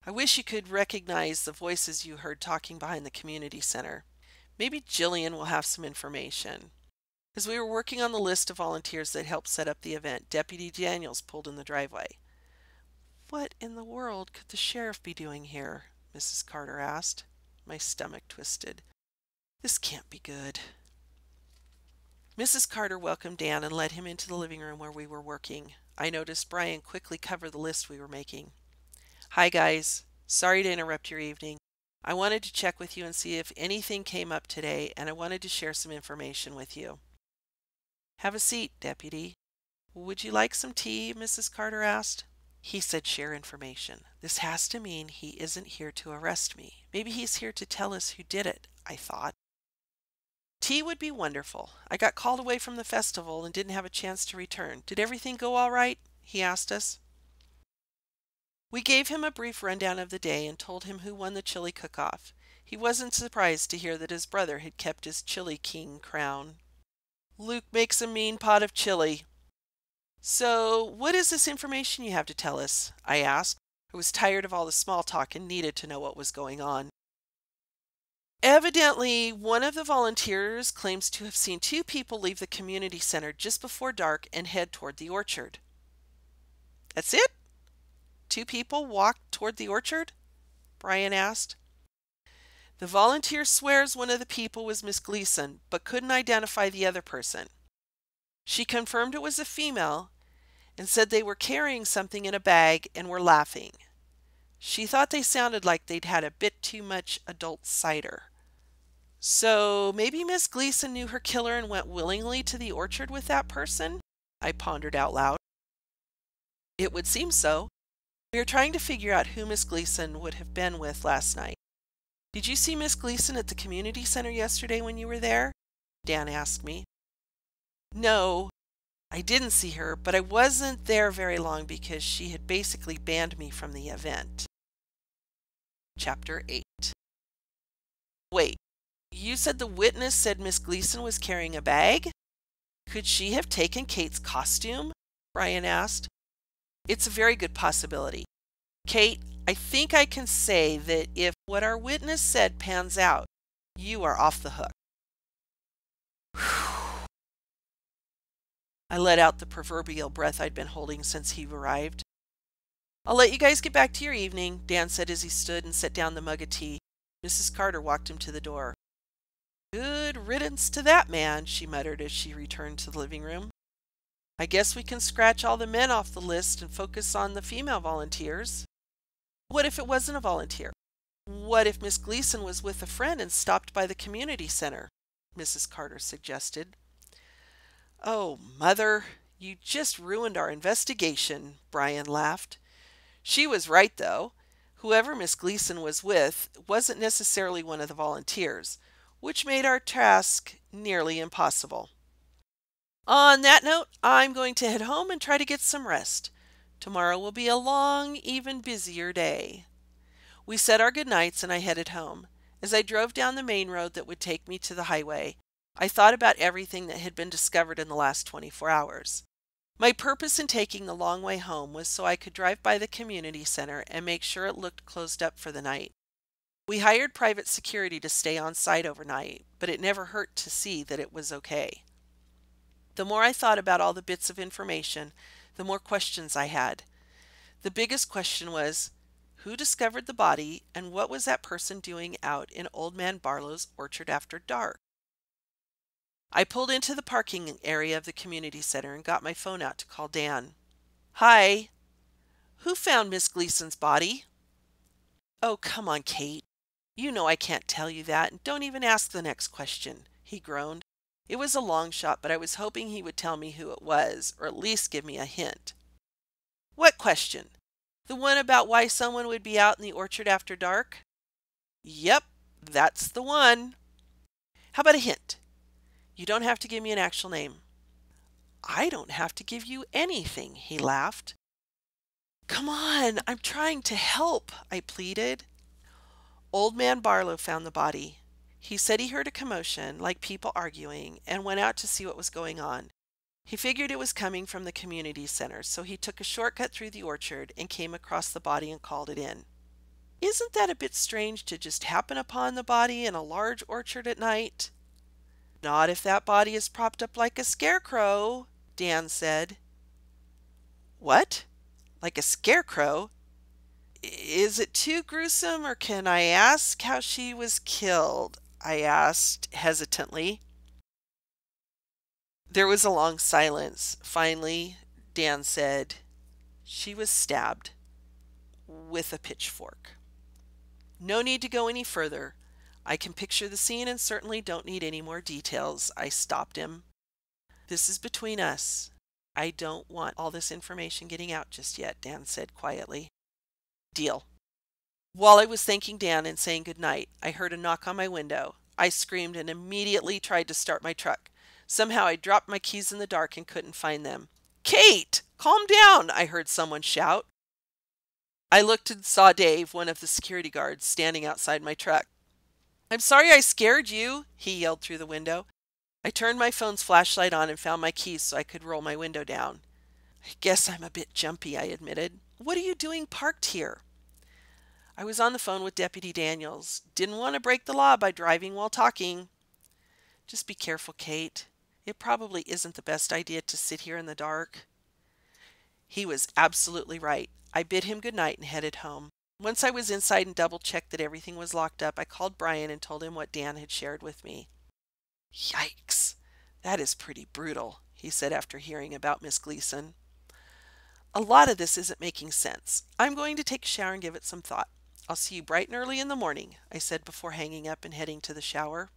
I wish you could recognize the voices you heard talking behind the community center. Maybe Jillian will have some information. As we were working on the list of volunteers that helped set up the event, Deputy Daniels pulled in the driveway. What in the world could the sheriff be doing here? Mrs. Carter asked. My stomach twisted. This can't be good. Mrs. Carter welcomed Dan and led him into the living room where we were working. I noticed Brian quickly cover the list we were making. Hi guys, sorry to interrupt your evening. I wanted to check with you and see if anything came up today, and I wanted to share some information with you. Have a seat, Deputy. Would you like some tea? Mrs. Carter asked. He said share information. This has to mean he isn't here to arrest me. Maybe he's here to tell us who did it, I thought. Tea would be wonderful. I got called away from the festival and didn't have a chance to return. Did everything go all right? He asked us. We gave him a brief rundown of the day and told him who won the chili cook-off. He wasn't surprised to hear that his brother had kept his chili king crown. Luke makes a mean pot of chili. So, what is this information you have to tell us? I asked. I was tired of all the small talk and needed to know what was going on. Evidently, one of the volunteers claims to have seen two people leave the community center just before dark and head toward the orchard. That's it? Two people walked toward the orchard? Brian asked. The volunteer swears one of the people was Miss Gleason, but couldn't identify the other person. She confirmed it was a female and said they were carrying something in a bag and were laughing. She thought they sounded like they'd had a bit too much adult cider. So maybe Miss Gleason knew her killer and went willingly to the orchard with that person? I pondered out loud. It would seem so. We are trying to figure out who Miss Gleason would have been with last night. Did you see Miss Gleason at the community center yesterday when you were there? Dan asked me. No, I didn't see her, but I wasn't there very long because she had basically banned me from the event. Chapter 8. Wait, you said the witness said Miss Gleason was carrying a bag? Could she have taken Kate's costume? Brian asked. It's a very good possibility. Kate, I think I can say that if what our witness said pans out, you are off the hook. I let out the proverbial breath I'd been holding since he arrived. I'll let you guys get back to your evening, Dan said as he stood and set down the mug of tea. Mrs. Carter walked him to the door. Good riddance to that man, she muttered as she returned to the living room. I guess we can scratch all the men off the list and focus on the female volunteers. What if it wasn't a volunteer? What if Miss Gleason was with a friend and stopped by the community center? Mrs. Carter suggested. Oh, Mother, you just ruined our investigation, Brian laughed. She was right, though. Whoever Miss Gleason was with wasn't necessarily one of the volunteers, which made our task nearly impossible. On that note, I'm going to head home and try to get some rest. Tomorrow will be a long, even busier day. We said our goodnights and I headed home. As I drove down the main road that would take me to the highway, I thought about everything that had been discovered in the last 24 hours. My purpose in taking the long way home was so I could drive by the community center and make sure it looked closed up for the night. We hired private security to stay on site overnight, but it never hurt to see that it was okay. The more I thought about all the bits of information, the more questions I had. The biggest question was, who discovered the body and what was that person doing out in Old Man Barlow's orchard after dark? I pulled into the parking area of the community center and got my phone out to call Dan. Hi. Who found Miss Gleason's body? Oh, come on, Kate. You know I can't tell you that, and don't even ask the next question, he groaned. It was a long shot, but I was hoping he would tell me who it was, or at least give me a hint. What question? The one about why someone would be out in the orchard after dark? Yep, that's the one. How about a hint? You don't have to give me an actual name. I don't have to give you anything, he laughed. Come on, I'm trying to help, I pleaded. Old Man Barlow found the body. He said he heard a commotion, like people arguing, and went out to see what was going on. He figured it was coming from the community center, so he took a shortcut through the orchard and came across the body and called it in. Isn't that a bit strange to just happen upon the body in a large orchard at night? Not if that body is propped up like a scarecrow, Dan said. What? Like a scarecrow? Is it too gruesome, or can I ask how she was killed? I asked hesitantly. There was a long silence. Finally, Dan said, she was stabbed with a pitchfork. No need to go any further. I can picture the scene and certainly don't need any more details. I stopped him. This is between us. I don't want all this information getting out just yet, Dan said quietly. Deal. While I was thanking Dan and saying goodnight, I heard a knock on my window. I screamed and immediately tried to start my truck. Somehow I dropped my keys in the dark and couldn't find them. Kate, calm down, I heard someone shout. I looked and saw Dave, one of the security guards, standing outside my truck. I'm sorry I scared you, he yelled through the window. I turned my phone's flashlight on and found my keys so I could roll my window down. I guess I'm a bit jumpy, I admitted. What are you doing parked here? I was on the phone with Deputy Daniels. Didn't want to break the law by driving while talking. Just be careful, Kate. It probably isn't the best idea to sit here in the dark. He was absolutely right. I bid him good night and headed home. Once I was inside and double-checked that everything was locked up, I called Brian and told him what Dan had shared with me. Yikes, that is pretty brutal, he said after hearing about Miss Gleason. A lot of this isn't making sense. I'm going to take a shower and give it some thought. I'll see you bright and early in the morning, I said before hanging up and heading to the shower.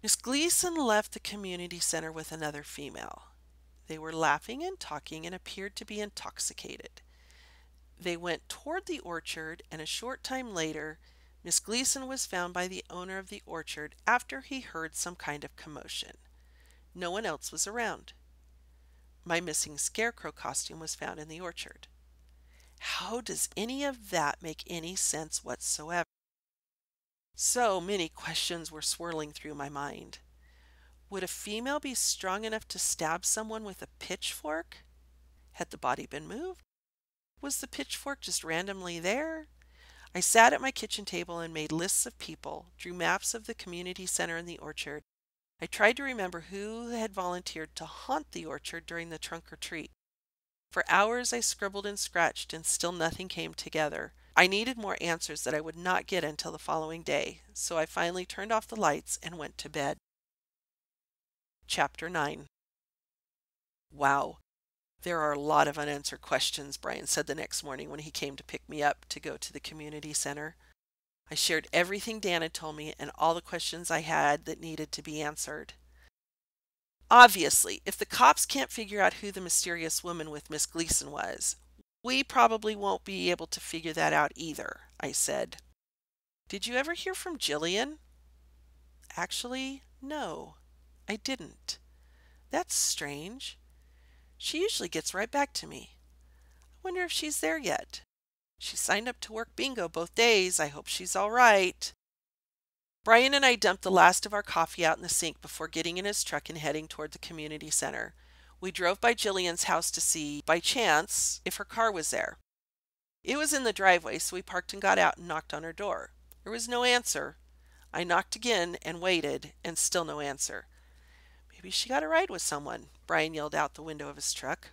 Miss Gleason left the community center with another female. They were laughing and talking and appeared to be intoxicated. They went toward the orchard, and a short time later, Miss Gleason was found by the owner of the orchard after he heard some kind of commotion. No one else was around. My missing scarecrow costume was found in the orchard. How does any of that make any sense whatsoever? So many questions were swirling through my mind. Would a female be strong enough to stab someone with a pitchfork? Had the body been moved? Was the pitchfork just randomly there? I sat at my kitchen table and made lists of people, drew maps of the community center and the orchard. I tried to remember who had volunteered to haunt the orchard during the trunk or treat. For hours I scribbled and scratched, and still nothing came together. I needed more answers that I would not get until the following day, so I finally turned off the lights and went to bed. Chapter 9. Wow, there are a lot of unanswered questions, Brian said the next morning when he came to pick me up to go to the community center. I shared everything Dan had told me and all the questions I had that needed to be answered. Obviously, if the cops can't figure out who the mysterious woman with Miss Gleason was, we probably won't be able to figure that out either, I said. Did you ever hear from Jillian? Actually, no, I didn't. That's strange. She usually gets right back to me. I wonder if she's there yet. She signed up to work bingo both days. I hope she's all right. Brian and I dumped the last of our coffee out in the sink before getting in his truck and heading toward the community center. We drove by Jillian's house to see, by chance, if her car was there. It was in the driveway, so we parked and got out and knocked on her door. There was no answer. I knocked again and waited, and still no answer. Maybe she got a ride with someone, Brian yelled out the window of his truck.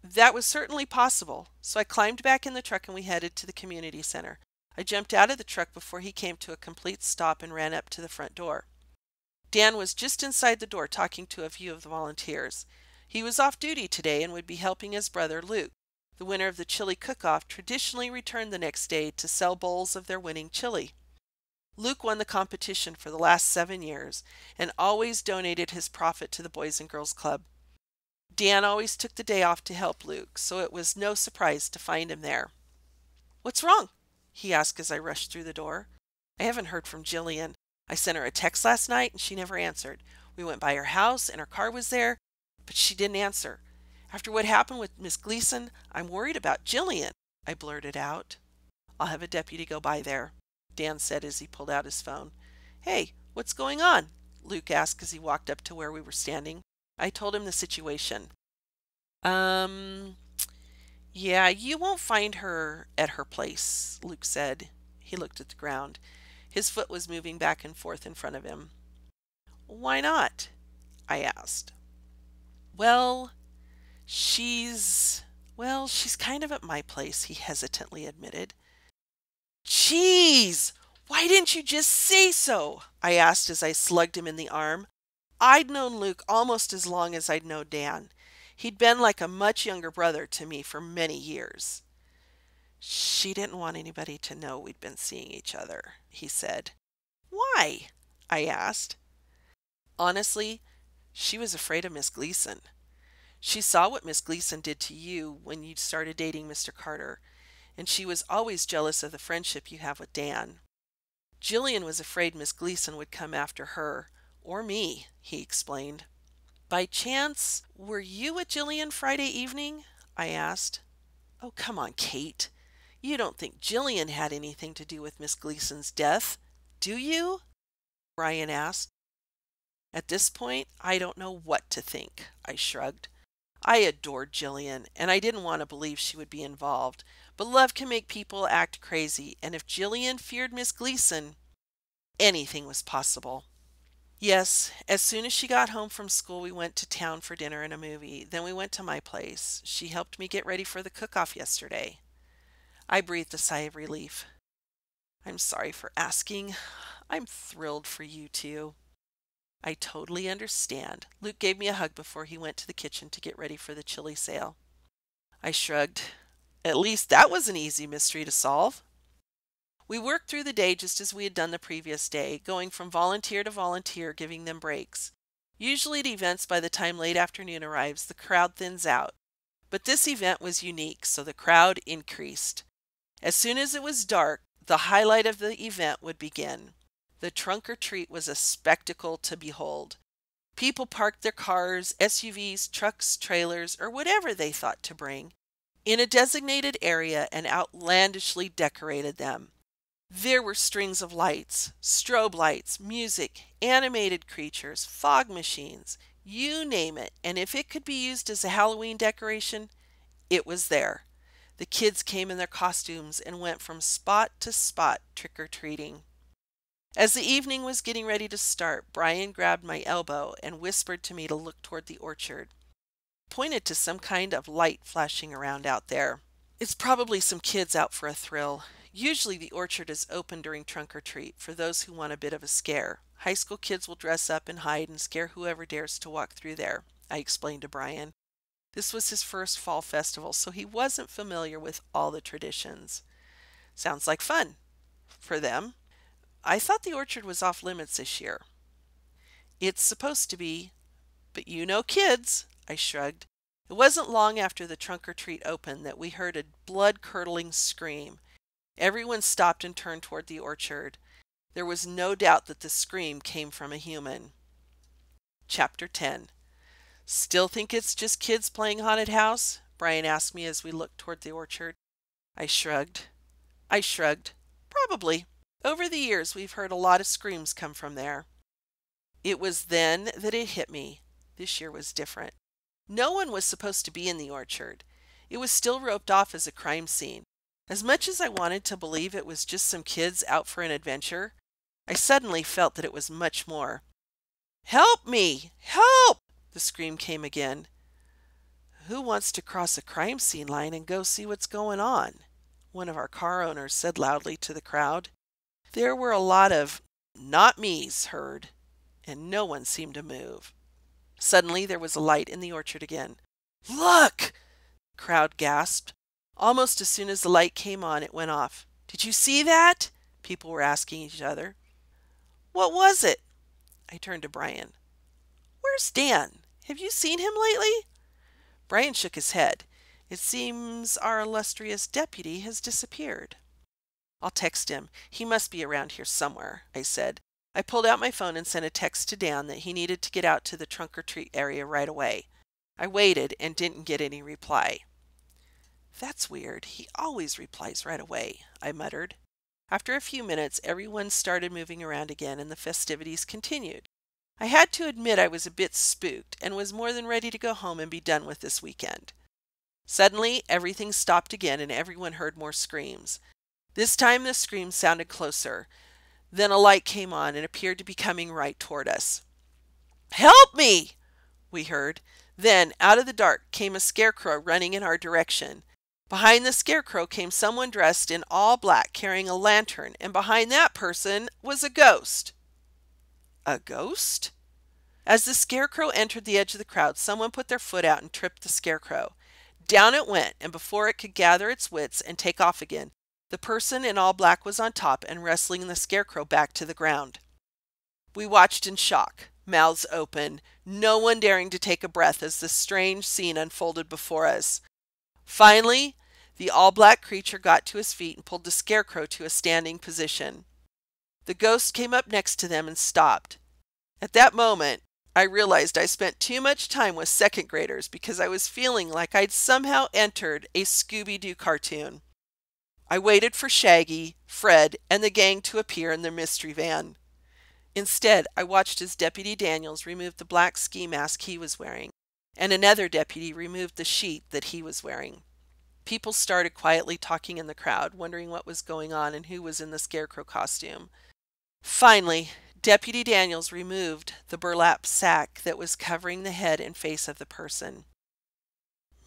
That was certainly possible, so I climbed back in the truck and we headed to the community center. I jumped out of the truck before he came to a complete stop and ran up to the front door. Dan was just inside the door talking to a few of the volunteers. He was off duty today and would be helping his brother Luke. The winner of the chili cook-off traditionally returned the next day to sell bowls of their winning chili. Luke won the competition for the last 7 years and always donated his profit to the Boys and Girls Club. Dan always took the day off to help Luke, so it was no surprise to find him there. "What's wrong?" he asked as I rushed through the door. "I haven't heard from Jillian. I sent her a text last night and she never answered. We went by her house and her car was there, but she didn't answer. After what happened with Miss Gleason, I'm worried about Jillian," I blurted out. "I'll have a deputy go by there," Dan said as he pulled out his phone. "Hey, what's going on?" Luke asked as he walked up to where we were standing. I told him the situation. Yeah, you won't find her at her place," Luke said. He looked at the ground. His foot was moving back and forth in front of him. "Why not?" I asked. Well, she's kind of at my place," he hesitantly admitted. "Jeez, why didn't you just say so?" I asked as I slugged him in the arm. I'd known Luke almost as long as I'd known Dan. He'd been like a much younger brother to me for many years. "She didn't want anybody to know we'd been seeing each other," he said. "Why?" I asked. "Honestly, she was afraid of Miss Gleason. She saw what Miss Gleason did to you when you started dating Mr. Carter, and she was always jealous of the friendship you have with Dan. Jillian was afraid Miss Gleason would come after her, or me," he explained. "By chance, were you with Jillian Friday evening?" I asked. "Oh, come on, Kate. You don't think Jillian had anything to do with Miss Gleason's death, do you?" Brian asked. At this point, I don't know what to think, I shrugged. I adored Jillian, and I didn't want to believe she would be involved, but love can make people act crazy, and if Jillian feared Miss Gleason, anything was possible. Yes, as soon as she got home from school, we went to town for dinner and a movie. Then we went to my place. She helped me get ready for the cook-off yesterday. I breathed a sigh of relief. "I'm sorry for asking. I'm thrilled for you two." "I totally understand." Luke gave me a hug before he went to the kitchen to get ready for the chili sale. I shrugged. At least that was an easy mystery to solve. We worked through the day just as we had done the previous day, going from volunteer to volunteer, giving them breaks. Usually at events, by the time late afternoon arrives, the crowd thins out. But this event was unique, so the crowd increased. As soon as it was dark, the highlight of the event would begin. The trunk or treat was a spectacle to behold. People parked their cars, SUVs, trucks, trailers, or whatever they thought to bring in a designated area and outlandishly decorated them. There were strings of lights, strobe lights, music, animated creatures, fog machines, you name it, and if it could be used as a Halloween decoration, it was there. The kids came in their costumes and went from spot to spot trick-or-treating. As the evening was getting ready to start, Brian grabbed my elbow and whispered to me to look toward the orchard. Pointed to some kind of light flashing around out there. It's probably some kids out for a thrill. Usually the orchard is open during trunk or treat for those who want a bit of a scare. High school kids will dress up and hide and scare whoever dares to walk through there, I explained to Brian. This was his first fall festival, so he wasn't familiar with all the traditions. Sounds like fun. For them. I thought the orchard was off limits this year. It's supposed to be, but you know kids, I shrugged. It wasn't long after the trunk or treat opened that we heard a blood-curdling scream. Everyone stopped and turned toward the orchard. There was no doubt that the scream came from a human. Chapter 10. Still think it's just kids playing haunted house? Brian asked me as we looked toward the orchard. I shrugged. Probably. Over the years, we've heard a lot of screams come from there. It was then that it hit me. This year was different. No one was supposed to be in the orchard. It was still roped off as a crime scene. As much as I wanted to believe it was just some kids out for an adventure, I suddenly felt that it was much more. Help me! Help! The scream came again. Who wants to cross a crime scene line and go see what's going on? One of our car owners said loudly to the crowd. There were a lot of not me's heard, and no one seemed to move. Suddenly there was a light in the orchard again. Look! The crowd gasped. Almost as soon as the light came on, it went off. Did you see that? People were asking each other. What was it? I turned to Brian. Where's Dan? Have you seen him lately? Brian shook his head. It seems our illustrious deputy has disappeared. I'll text him. He must be around here somewhere, I said. I pulled out my phone and sent a text to Dan that he needed to get out to the trunk or treat area right away. I waited and didn't get any reply. That's weird. He always replies right away, I muttered. After a few minutes, everyone started moving around again and the festivities continued. I had to admit I was a bit spooked and was more than ready to go home and be done with this weekend. Suddenly, everything stopped again and everyone heard more screams. This time the screams sounded closer. Then a light came on and appeared to be coming right toward us. Help me! We heard. Then, out of the dark, came a scarecrow running in our direction. Behind the scarecrow came someone dressed in all black carrying a lantern, and behind that person was a ghost. A ghost? As the scarecrow entered the edge of the crowd, someone put their foot out and tripped the scarecrow. Down it went, and before it could gather its wits and take off again, the person in all black was on top and wrestling the scarecrow back to the ground. We watched in shock, mouths open, no one daring to take a breath as this strange scene unfolded before us. Finally, the all-black creature got to his feet and pulled the scarecrow to a standing position. The ghost came up next to them and stopped. At that moment, I realized I spent too much time with second graders because I was feeling like I'd somehow entered a Scooby-Doo cartoon. I waited for Shaggy, Fred, and the gang to appear in their mystery van. Instead, I watched as Deputy Daniels removed the black ski mask he was wearing, and another deputy removed the sheet that he was wearing. People started quietly talking in the crowd, wondering what was going on and who was in the scarecrow costume. Finally, Deputy Daniels removed the burlap sack that was covering the head and face of the person.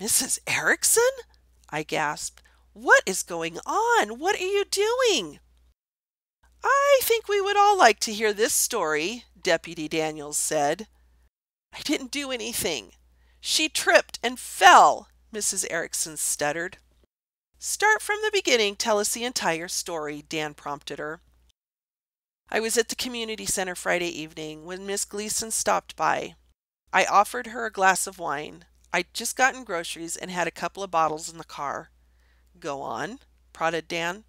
"Mrs. Erickson?" I gasped. "What is going on? What are you doing?" "I think we would all like to hear this story," Deputy Daniels said. "I didn't do anything. She tripped and fell," Mrs. Erickson stuttered. "Start from the beginning, tell us the entire story," Dan prompted her. "I was at the community center Friday evening when Miss Gleason stopped by. I offered her a glass of wine. I'd just gotten groceries and had a couple of bottles in the car. Go on, prodded Dan.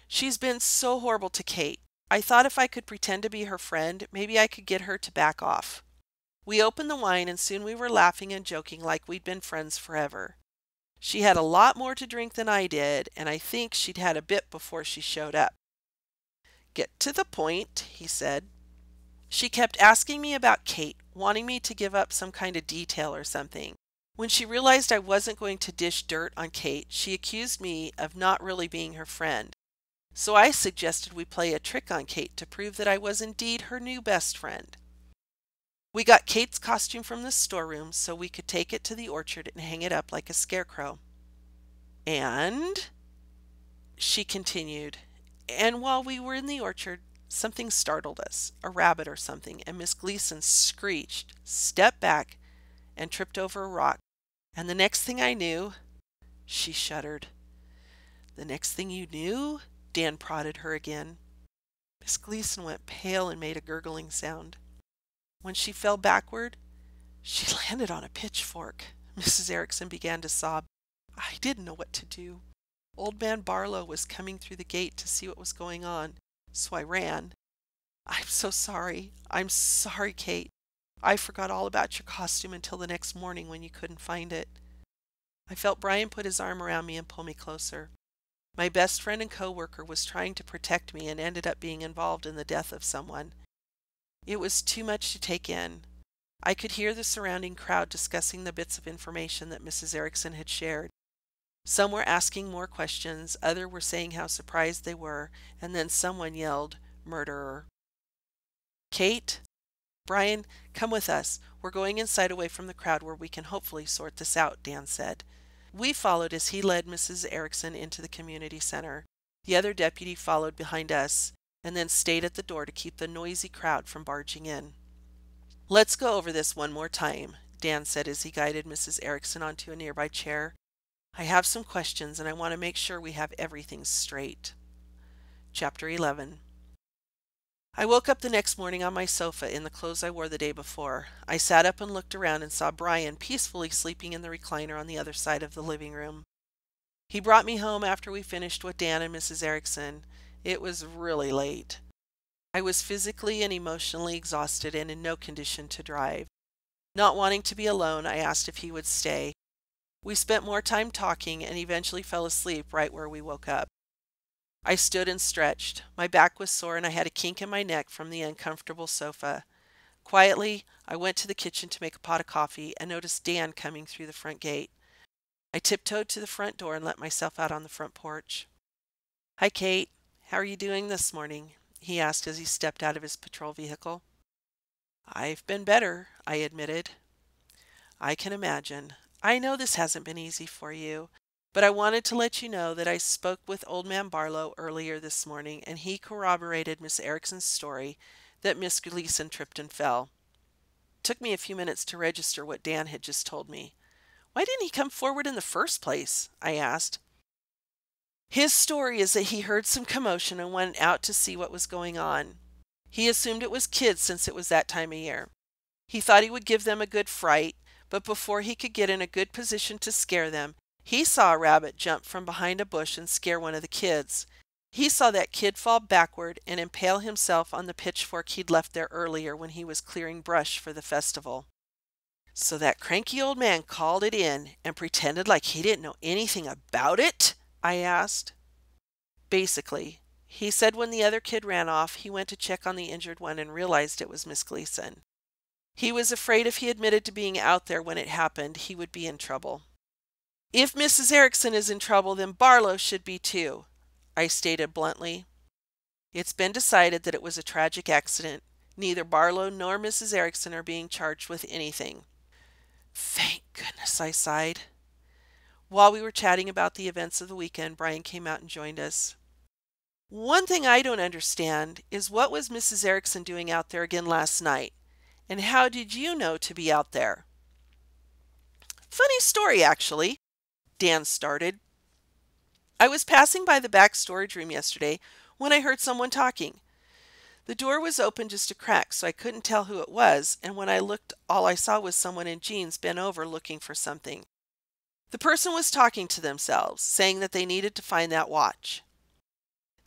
She's been so horrible to Kate. I thought if I could pretend to be her friend, maybe I could get her to back off. We opened the wine and soon we were laughing and joking like we'd been friends forever. She had a lot more to drink than I did, and I think she'd had a bit before she showed up. Get to the point, he said. She kept asking me about Kate, wanting me to give up some kind of detail or something. When she realized I wasn't going to dish dirt on Kate, she accused me of not really being her friend. So I suggested we play a trick on Kate to prove that I was indeed her new best friend. We got Kate's costume from the storeroom so we could take it to the orchard and hang it up like a scarecrow. And, she continued, and while we were in the orchard, something startled us, a rabbit or something, and Miss Gleason screeched, stepped back, and tripped over a rock. And the next thing I knew, she shuddered. The next thing you knew? Dan prodded her again. Miss Gleason went pale and made a gurgling sound. When she fell backward, she landed on a pitchfork. Mrs. Erickson began to sob. I didn't know what to do. Old man Barlow was coming through the gate to see what was going on, so I ran. I'm so sorry. I'm sorry, Kate. I forgot all about your costume until the next morning when you couldn't find it. I felt Brian put his arm around me and pull me closer. My best friend and co-worker was trying to protect me and ended up being involved in the death of someone. It was too much to take in. I could hear the surrounding crowd discussing the bits of information that Mrs. Erickson had shared. Some were asking more questions, others were saying how surprised they were, and then someone yelled, "Murderer." Kate, Brian, come with us. We're going inside away from the crowd where we can hopefully sort this out, Dan said. We followed as he led Mrs. Erickson into the community center. The other deputy followed behind us and then stayed at the door to keep the noisy crowd from barging in. Let's go over this one more time, Dan said as he guided Mrs. Erickson onto a nearby chair. I have some questions and I want to make sure we have everything straight. Chapter 11. I woke up the next morning on my sofa in the clothes I wore the day before. I sat up and looked around and saw Brian peacefully sleeping in the recliner on the other side of the living room. He brought me home after we finished with Dan and Mrs. Erickson. It was really late. I was physically and emotionally exhausted and in no condition to drive. Not wanting to be alone, I asked if he would stay. We spent more time talking and eventually fell asleep right where we woke up. I stood and stretched. My back was sore and I had a kink in my neck from the uncomfortable sofa. Quietly, I went to the kitchen to make a pot of coffee and noticed Dan coming through the front gate. I tiptoed to the front door and let myself out on the front porch. Hi, Kate. How are you doing this morning? He asked as he stepped out of his patrol vehicle. I've been better, I admitted. I can imagine. I know this hasn't been easy for you. But I wanted to let you know that I spoke with Old Man Barlow earlier this morning, and he corroborated Miss Erickson's story that Miss Gleason tripped and fell. It took me a few minutes to register what Dan had just told me. Why didn't he come forward in the first place? I asked. His story is that he heard some commotion and went out to see what was going on. He assumed it was kids since it was that time of year. He thought he would give them a good fright, but before he could get in a good position to scare them, he saw a rabbit jump from behind a bush and scare one of the kids. He saw that kid fall backward and impale himself on the pitchfork he'd left there earlier when he was clearing brush for the festival. So that cranky old man called it in and pretended like he didn't know anything about it? I asked. Basically, he said when the other kid ran off, he went to check on the injured one and realized it was Miss Gleason. He was afraid if he admitted to being out there when it happened, he would be in trouble. If Mrs. Erickson is in trouble, then Barlow should be too, I stated bluntly. It's been decided that it was a tragic accident. Neither Barlow nor Mrs. Erickson are being charged with anything. Thank goodness, I sighed. While we were chatting about the events of the weekend, Brian came out and joined us. One thing I don't understand is what was Mrs. Erickson doing out there again last night? And how did you know to be out there? Funny story, actually. Dan started. I was passing by the back storage room yesterday when I heard someone talking. The door was open just a crack, so I couldn't tell who it was, and when I looked, all I saw was someone in jeans bent over looking for something. The person was talking to themselves, saying that they needed to find that watch.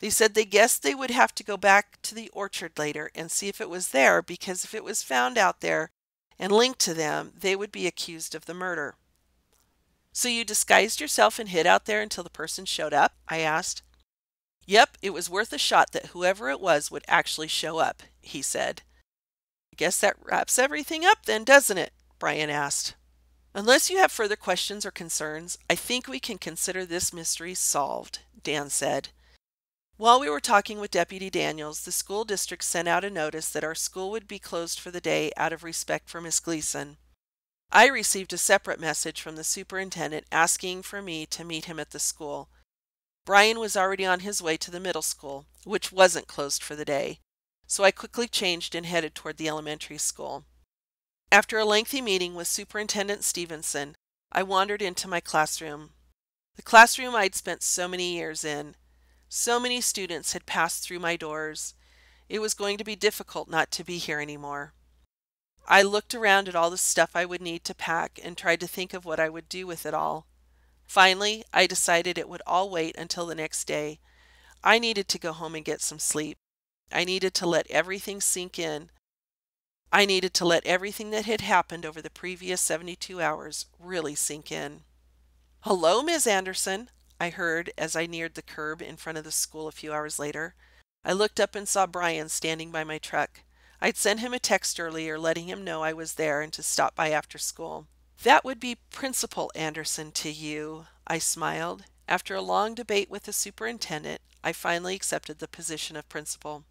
They said they guessed they would have to go back to the orchard later and see if it was there, because if it was found out there and linked to them, they would be accused of the murder. "So you disguised yourself and hid out there until the person showed up?" I asked. "Yep, it was worth a shot that whoever it was would actually show up," he said. "I guess that wraps everything up then, doesn't it?" Brian asked. "Unless you have further questions or concerns, I think we can consider this mystery solved," Dan said. While we were talking with Deputy Daniels, the school district sent out a notice that our school would be closed for the day out of respect for Miss Gleason. I received a separate message from the superintendent asking for me to meet him at the school. Brian was already on his way to the middle school, which wasn't closed for the day, so I quickly changed and headed toward the elementary school. After a lengthy meeting with Superintendent Stevenson, I wandered into my classroom. The classroom I'd spent so many years in. So many students had passed through my doors. It was going to be difficult not to be here anymore. I looked around at all the stuff I would need to pack and tried to think of what I would do with it all. Finally, I decided it would all wait until the next day. I needed to go home and get some sleep. I needed to let everything sink in. I needed to let everything that had happened over the previous 72 hours really sink in. "Hello, Ms. Anderson," I heard as I neared the curb in front of the school a few hours later. I looked up and saw Brian standing by my truck. I'd sent him a text earlier letting him know I was there and to stop by after school. "That would be Principal Anderson to you," I smiled. After a long debate with the superintendent, I finally accepted the position of principal.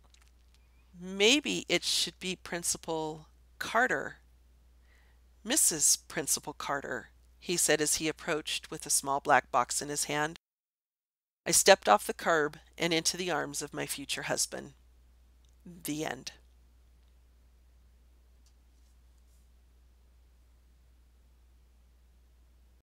"Maybe it should be Principal Carter." "Mrs. Principal Carter," he said as he approached with a small black box in his hand. I stepped off the curb and into the arms of my future husband. The end.